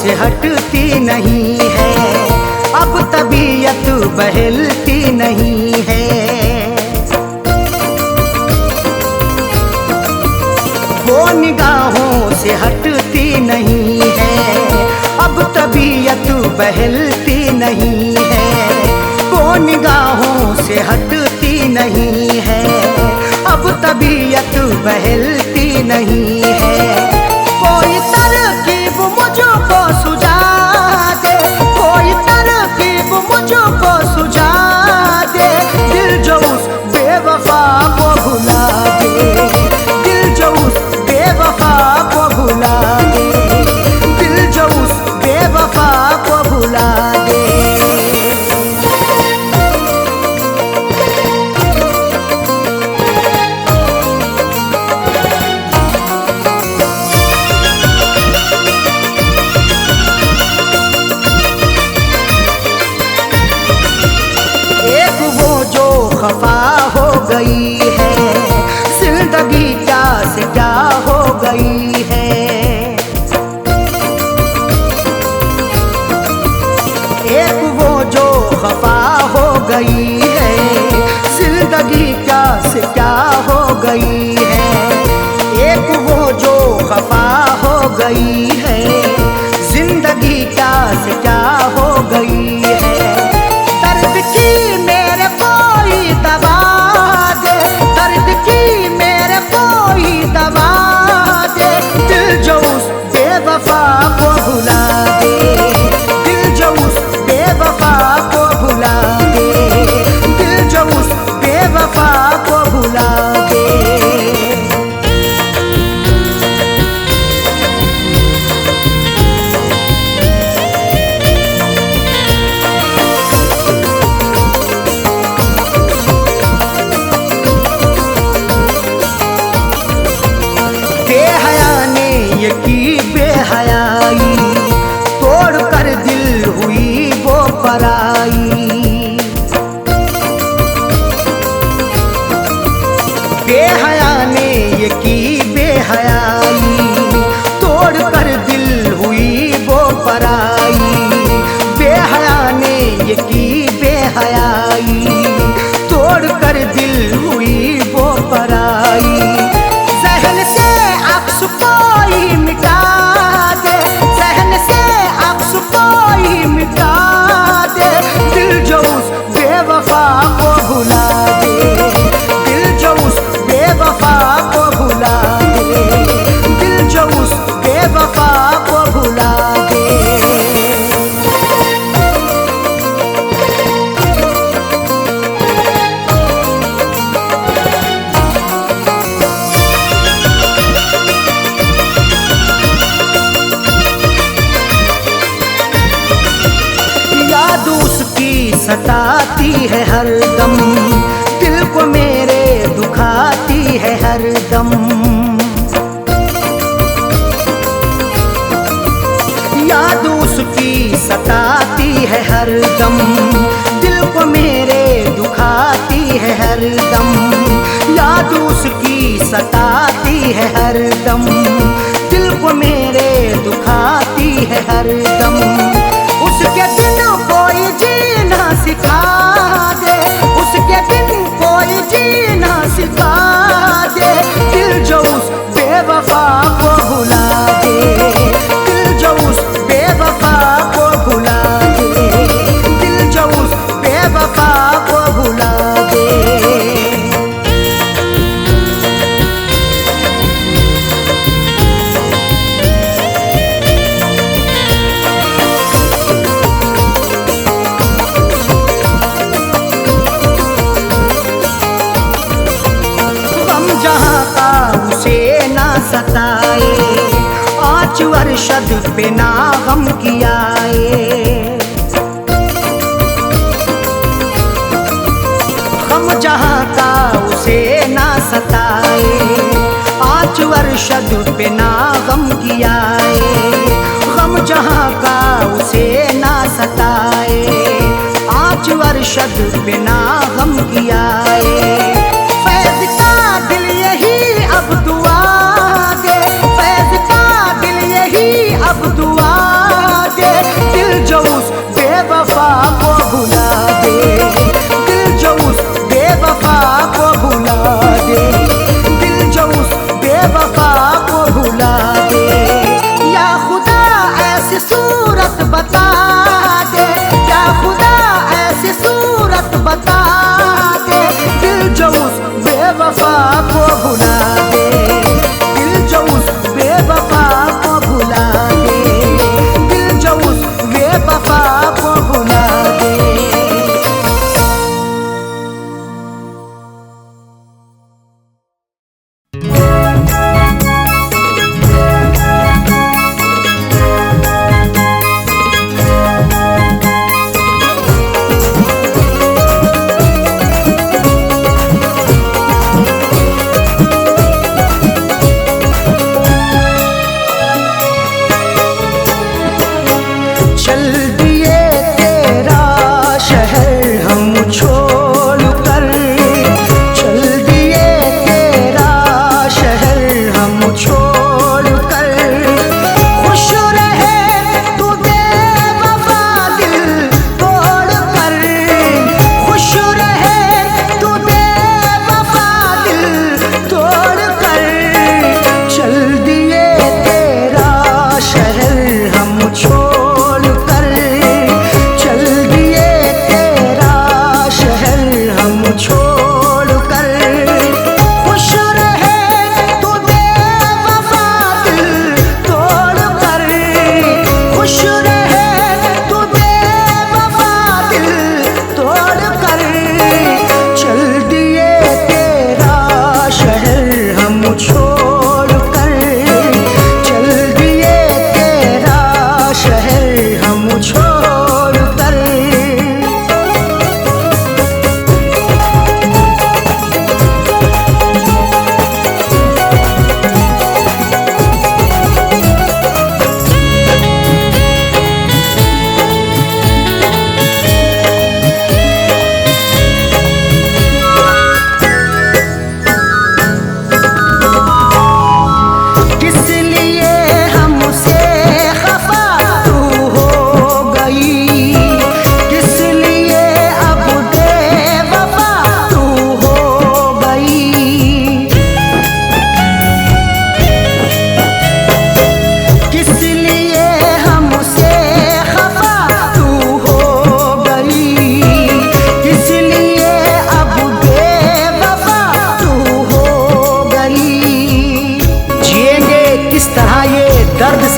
से हटती नहीं है, अब तबीयत बहलती नहीं है। वो निगाहों से हटती बहलती नहीं है, वो निगाहों से हटती नहीं है, अब तबीयत बहलती नहीं है। कोई तरकीब मुझको सुझा दे, कोई तरकीब मुझको सुझा दे, दिल जो उस बेवफा को भुला दे, दिल जो उस बेवफा को भुला दे, दिल जो उस बेवफा को भुला दे। खफा हो गई है जिंदगी, क्या से क्या हो गई है। एक वो जो खफा हो गई है जिंदगी, क्या से क्या हो गई है। एक वो जो खफा हो गई है जिंदगी, क्या से क्या हो गई है। दर्द की मेरे कोई दवा दे, दर्द की मेरे कोई दवा दे, दिल जो उस बेवफा को भुला दे, दिल जो उस बेवफा को भुला दे, दिल जो उस बेवफा को भुला दे। ये की बेहयाई, तोड़ कर दिल हुई वो पराई। बेहया ने ये की बेहयाई, तोड़ कर दिल हुई वो पराई। बेहया ने ये की बेहयाई, तोड़ कर दिल हुई वो पराई। जहन से अक्स कोई मिटा दे, जहन से अक्स कोई मिटा दे, दिल जो उस बेवफा को भुला दे, दिल जो उस बेवफा को भुला दे, दिल जो उस बेवफा को भुला दे। सताती है हरदम, दिल को मेरे दुखाती है हरदम। याद उसकी सताती है हरदम, दिल को मेरे दुखाती है हरदम। याद उसकी सताती है हरदम, दिल को मेरे दुखाती है हरदम। उसके दिन कोई जीना सिखा दे, उसके दिन कोई जीना सिखा दे, दिल जो उस बेवफा को भुला दे, दिल जो उस बेवफा को भुला दे, दिल जो उस बेवफा को भुला दे। सताए आँच अरशद पे ना गम कियाए, गम जहाँ का उसे ना सताए। आँच अरशद पे ना गम कियाए, गम जहाँ का उसे ना सताए। आँच अरशद पे ना गम कियाए। फैज़ का दिल यही अब दुआ दे, फैज़ का दिल यही अब दुआ दे, दिल जो उस बेवफा को भुला दे, दिल जो उस बेवफा को भुला दे, दिल जो उस बेवफा को भुला दे। या खुदा ऐसी सूरत बता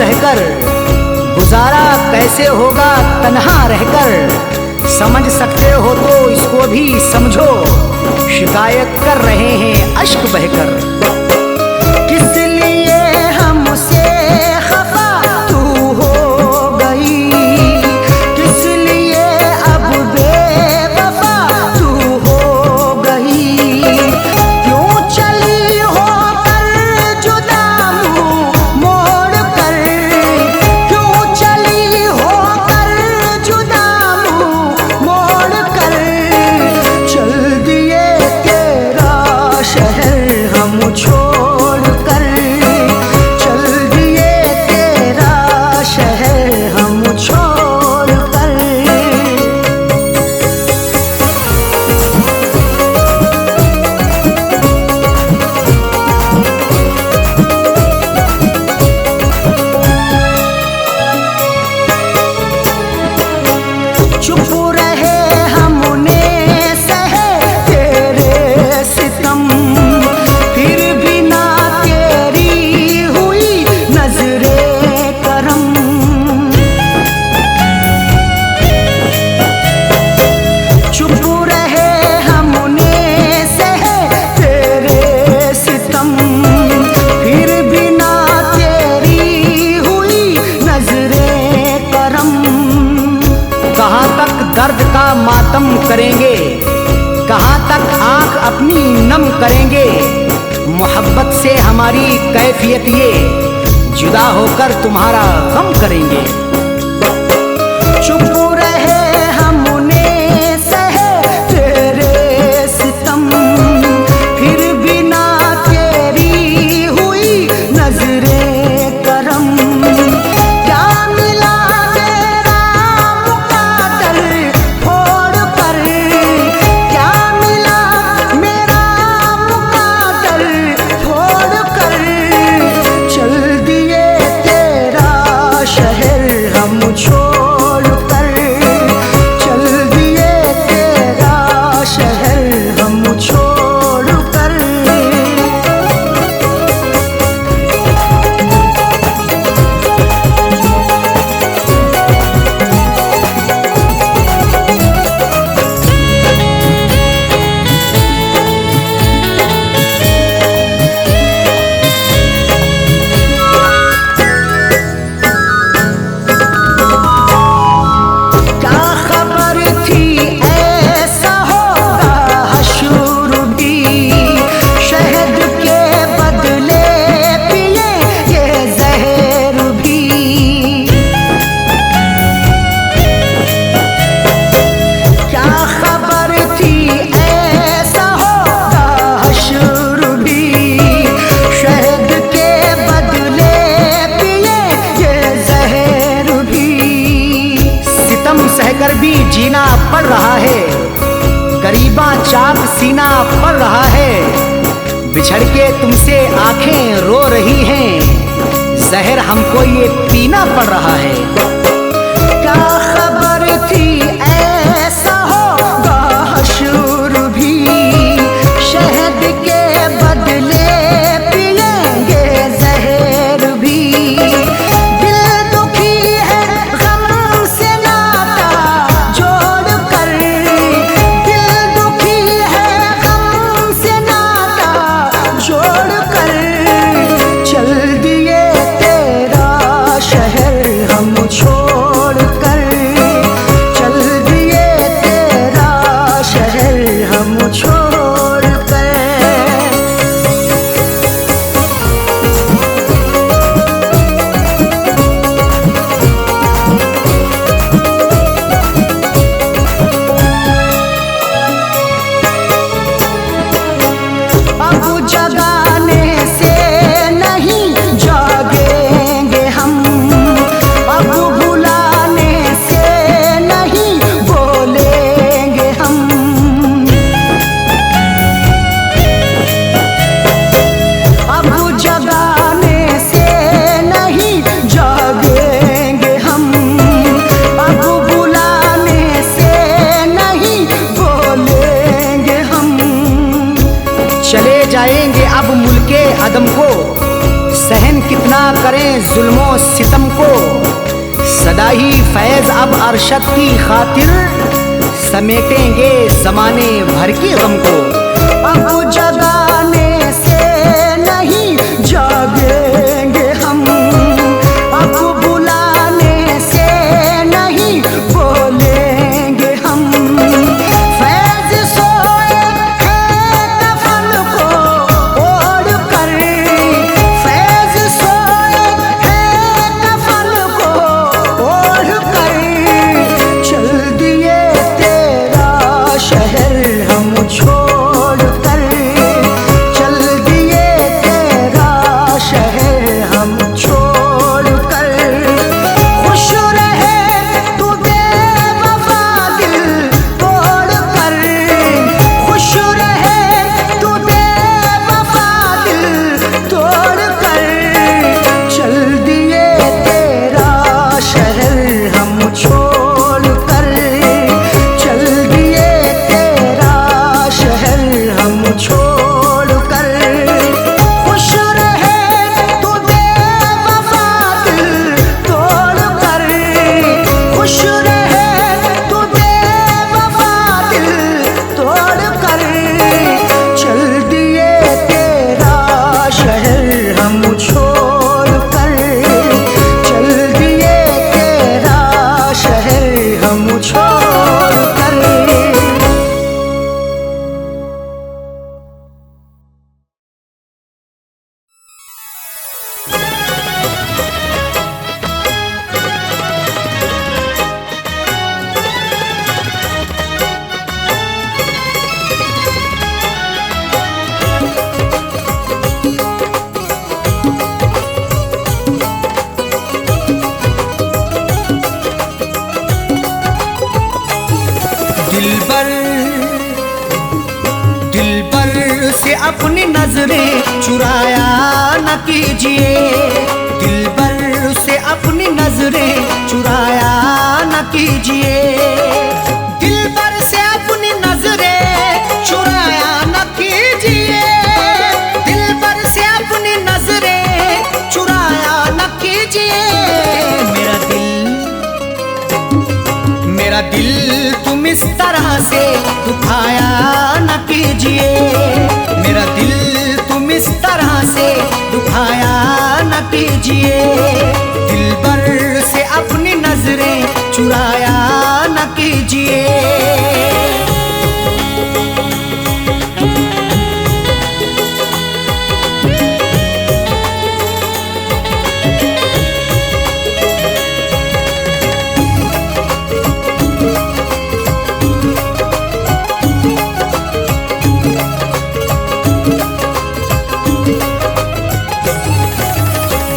सहकर, गुजारा कैसे होगा तन्हा रहकर। समझ सकते हो तो इसको भी समझो, शिकायत कर रहे हैं अश्क बहकर। किस लिए हमसे खफा तू हो गई, किस लिए अब बेवफा तू हो गई। क्यों चली हो कर जुदा मुँह मोड़ कर, क्यों चली हो कर जुदा मुँह मोड़ कर। चल दिए तेरा शहर हम छोड़ कर, चल दिए तेरा शहर हम छोड़ कर। चुप रहे हमने सहे तेरे सितम, फिर भी ना तेरी हुई नजरे करम। चुप रहे हमने सहे तेरे सितम, फिर भी ना तेरी हुई नजरे करम। कहाँ तक दर्द का मातम करेंगे, कहाँ तक आंख अपनी नम करेंगे। मोहब्बत से हमारी कैफियत ये, जुदा होकर तुम्हारा गम करेंगे। चुप रहे हमने सहे तेरे सितम, फिर भी ना तेरी हुई नजरे करम। क्या मिला तेरा मुकादर फोड़ कर, क्या मिला मेरा मुकादर फोड़ कर। चल दिए तेरा शहर हम छोड़ कर, चल दिए तेरा शहर हम छोड़ कर। क्या खबर थी ऐसा होगा हशर भी, शहद के बदले पिए ये जहर भी। क्या खबर थी ऐसा होगा हशर भी, शहद के बदले पिए ये जहर भी। सितम सहकर भी जीना पड़ रहा है, गरीबा चाक सीना पड़ रहा है। बिछड़ के तुमसे आंखें रो रही हैं, जहर हमको ये पीना पड़ रहा है। क्या खबर थी ऐसा होगा हशर भी, शहद के बदले पिएंगे जहर भी। दिल दुखी है गम से नाता जोड़ कर, दिल दुखी है गम से नाता जोड़ कर। चल दिए तेरा शहर हम को, सदा ही फैज अब अरशद की खातिर समेटेंगे जमाने भर के गम को। अब जगाने से नहीं जागेंगे हम, अब बुलाने से नहीं बोलेंगे हम। फैज सोए हैं कफन को ओढ़ कर, फैज सोए हैं कफन को ओढ़ कर, चल दिए तेरा शहर हम छोड़ कर, चल दिए तेरा शहर हम छोड़ कर। खुश रहे तू बेवफा दिल तोड़ कर, खुश रहे तू बेवफा दिल तोड़ कर, चल दिए तेरा शहर हम छोड़ कर, चल दिए तेरा शहर हम छोड़ कर। खुश रहे तू बेवफा दिल तोड़ कर, खुश रहे तू बेवफा दिल तोड़ कर, चल दिए तेरा शहर हम छोड़ कर, चल दिए तेरा शहर हम छोड़ कर। दिलबर दिलबर से अपनी नजरें चुराया न कीजिए, दिलबर से अपनी नजरें चुराया न कीजिए, दिलबर से अपनी नजरें चुराया न कीजिए, दिलबर से अपनी नजरें चुराया न कीजिए। मेरा दिल तुम इस तरह से दुखाया न कीजिए, मेरा दिल तुम इस तरह से दुखाया न कीजिए, दिलबर से अपनी नजरें चुराया न कीजिए।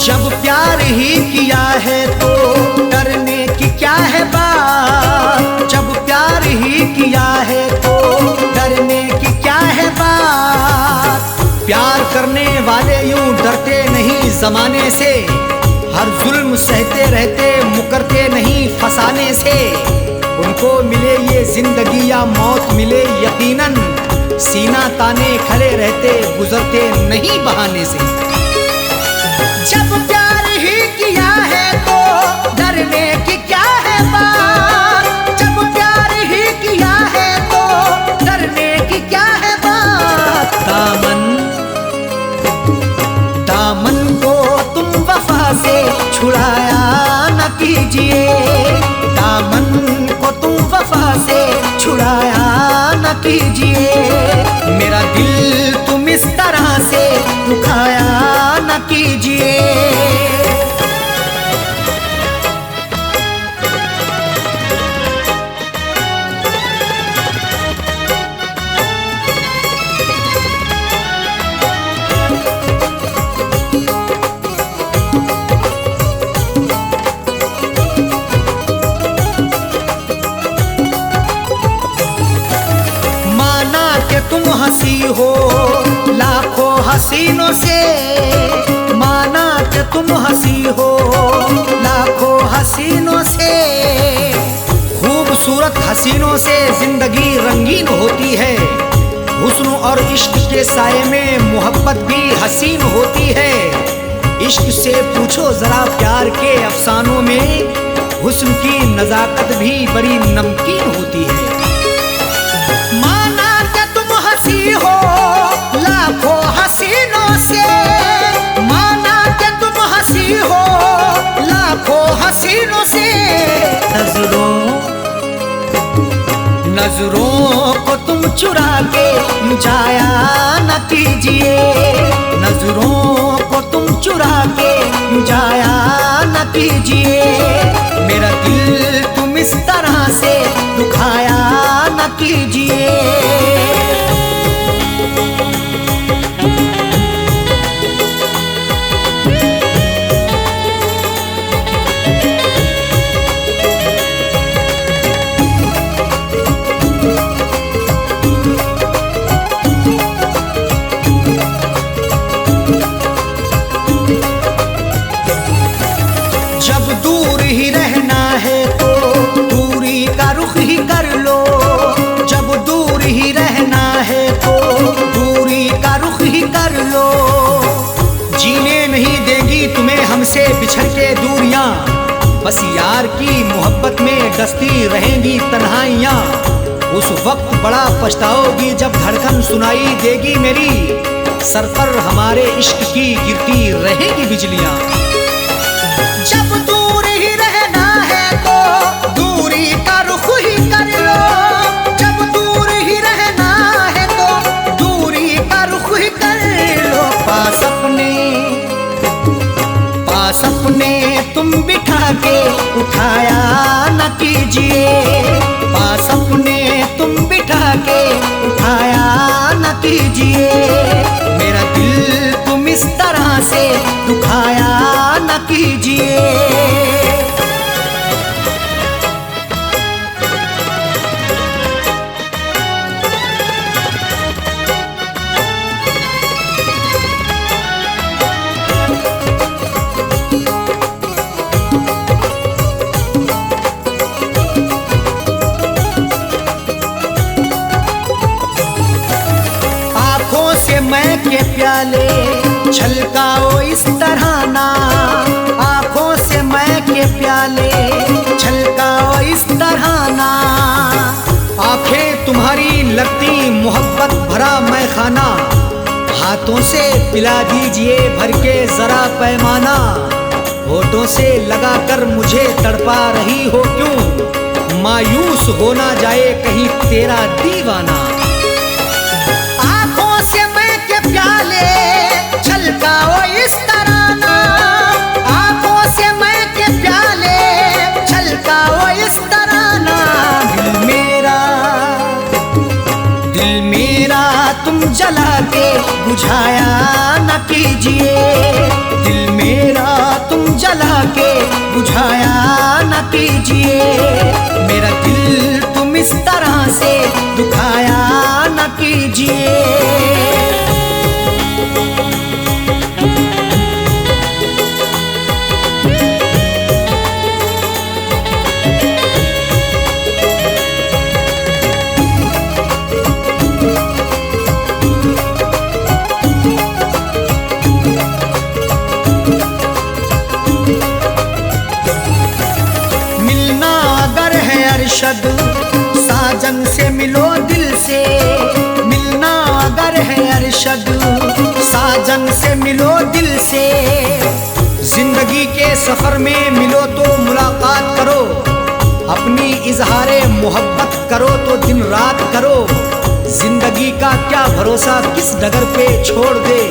जब प्यार ही किया है तो डरने की क्या है बात, जब प्यार ही किया है तो डरने की क्या है बात। प्यार करने वाले यूं डरते नहीं जमाने से, हर जुल्म सहते रहते मुकरते नहीं फसाने से। उनको मिले ये जिंदगी या मौत मिले यकीनन, सीना ताने खड़े रहते गुजरते नहीं बहाने से। जब प्यार ही किया है तो डरने की क्या है बात, जब प्यार ही किया है तो डरने की क्या है बात। दामन को तुम वफा से छुड़ाया न कीजिए, दामन को तुम वफा से छुड़ाया न कीजिए, मेरा दिल तुम इस तरह से दुखाया न कीजिए। माना कि तुम हंसी हो लाखों हसीनों से, माना कि तुम हंसी हो लाखों हसीनों से। खूबसूरत हसीनों से जिंदगी रंगीन होती है, हुस्न और इश्क के साये में मोहब्बत भी हसीन होती है। इश्क से पूछो जरा प्यार के अफसानों में हुस्न की नजाकत भी बड़ी नमकीन होती है। माना कि तुम हंसी हो लाखों हसीनों से, माना कि तुम हंसी हो लाखों हसीनों से, नजरों को तुम चुरा के जाया न कीजिए, नजरों को तुम चुरा के जाया न कीजिए, मेरा दिल तुम इस तरह से दुखाया न कीजिए। जब दूर ही रहना है तो दूरी का रुख ही कर लो, जब दूर ही रहना है तो दूरी का रुख ही कर लो, जीने नहीं देगी तुम्हें हमसे बिछड़ के दूरियां, बस यार की मोहब्बत में डसती रहेंगी तन्हाइयां, उस वक्त बड़ा पछताओगी जब धड़कन सुनाई देगी मेरी, सर पर हमारे इश्क की गिरती रहेगी बिजलियां। जब दूर ही रहना है तो दूरी का रुख ही कर लो, जब दूर ही रहना है तो दूरी का रुख ही कर लो, पास अपने तुम बिठा के उठाया न कीजिए, पास अपने तुम बिठा के उठाया न कीजिए, मेरा दिल तुम इस तरह से दुखाया न कीजिए। आंखों से मैं के प्याले छलकाओ इस तरह ना, आंखों से मैं के प्याले छलकाओ इस तरह ना, आंखें तुम्हारी लगती मोहब्बत भरा मैं खाना, हाथों से पिला दीजिए भर के जरा पैमाना, होठों से लगाकर मुझे तड़पा रही हो क्यों, मायूस हो ना जाए कहीं तेरा दीवाना। आंखों से मैं के प्याले छलकाओ इस तरह ना, आंखों से मैं के प्याले छलकाओ इस तरह ना, दिल मेरा तुम जला के बुझाया न कीजिए, दिल मेरा तुम जला के बुझाया न कीजिए, मेरा दिल तुम इस तरह से दुखाया न कीजिए। मिलना अगर है अरशद साजन से मिलो दिल से, मिलना अगर है अरशद साजन से मिलो दिल से, जिंदगी के सफर में मिलो तो मुलाकात करो, अपनी इजहारे मोहब्बत करो तो दिन रात करो, जिंदगी का क्या भरोसा किस डगर पे छोड़ दे,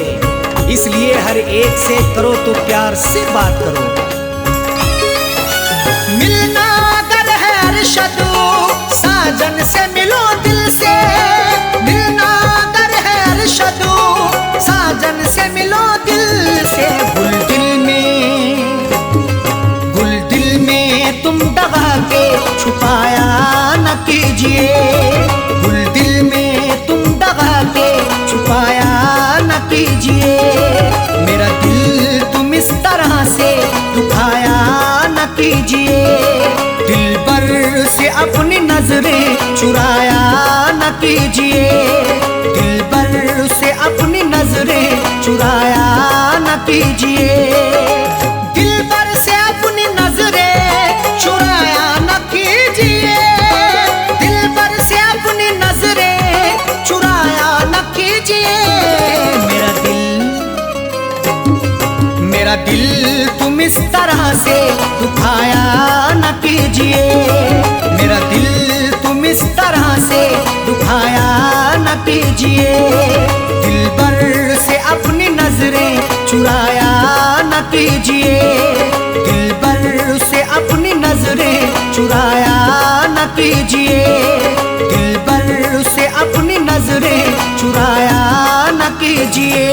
इसलिए हर एक से करो तो प्यार से बात करो। मिलना अगर है अरशद साजन से मिलो दिल से, मिलना अगर है अरशद साजन से मिलो दिल से, गुल दिल में तुम दबा के छुपाया न कीजिए, गुल दिल में तुम दबा के छुपाया न कीजिए, मेरा दिल तुम इस तरह से दुखाया न कीजिए, दिल पर से अपनी नजरें चुराया न कीजिए, दिल पर से अपनी नजरें नजरें चुराया न कीजिए। दिलबर से अपनी नजरें चुराया न कीजिए। दिलबर से अपनी नजरें चुराया न कीजिए। मेरा दिल तुम इस तरह से दुखाया न कीजिए। मेरा दिल तुम इस तरह से दुखाया न कीजिए। दिलबर से अपनी नजरें चुराया न कीजिए। दिलबर से अपनी नजरें चुराया न कीजिए। दिलबर से अपनी नजरें चुराया न कीजिए।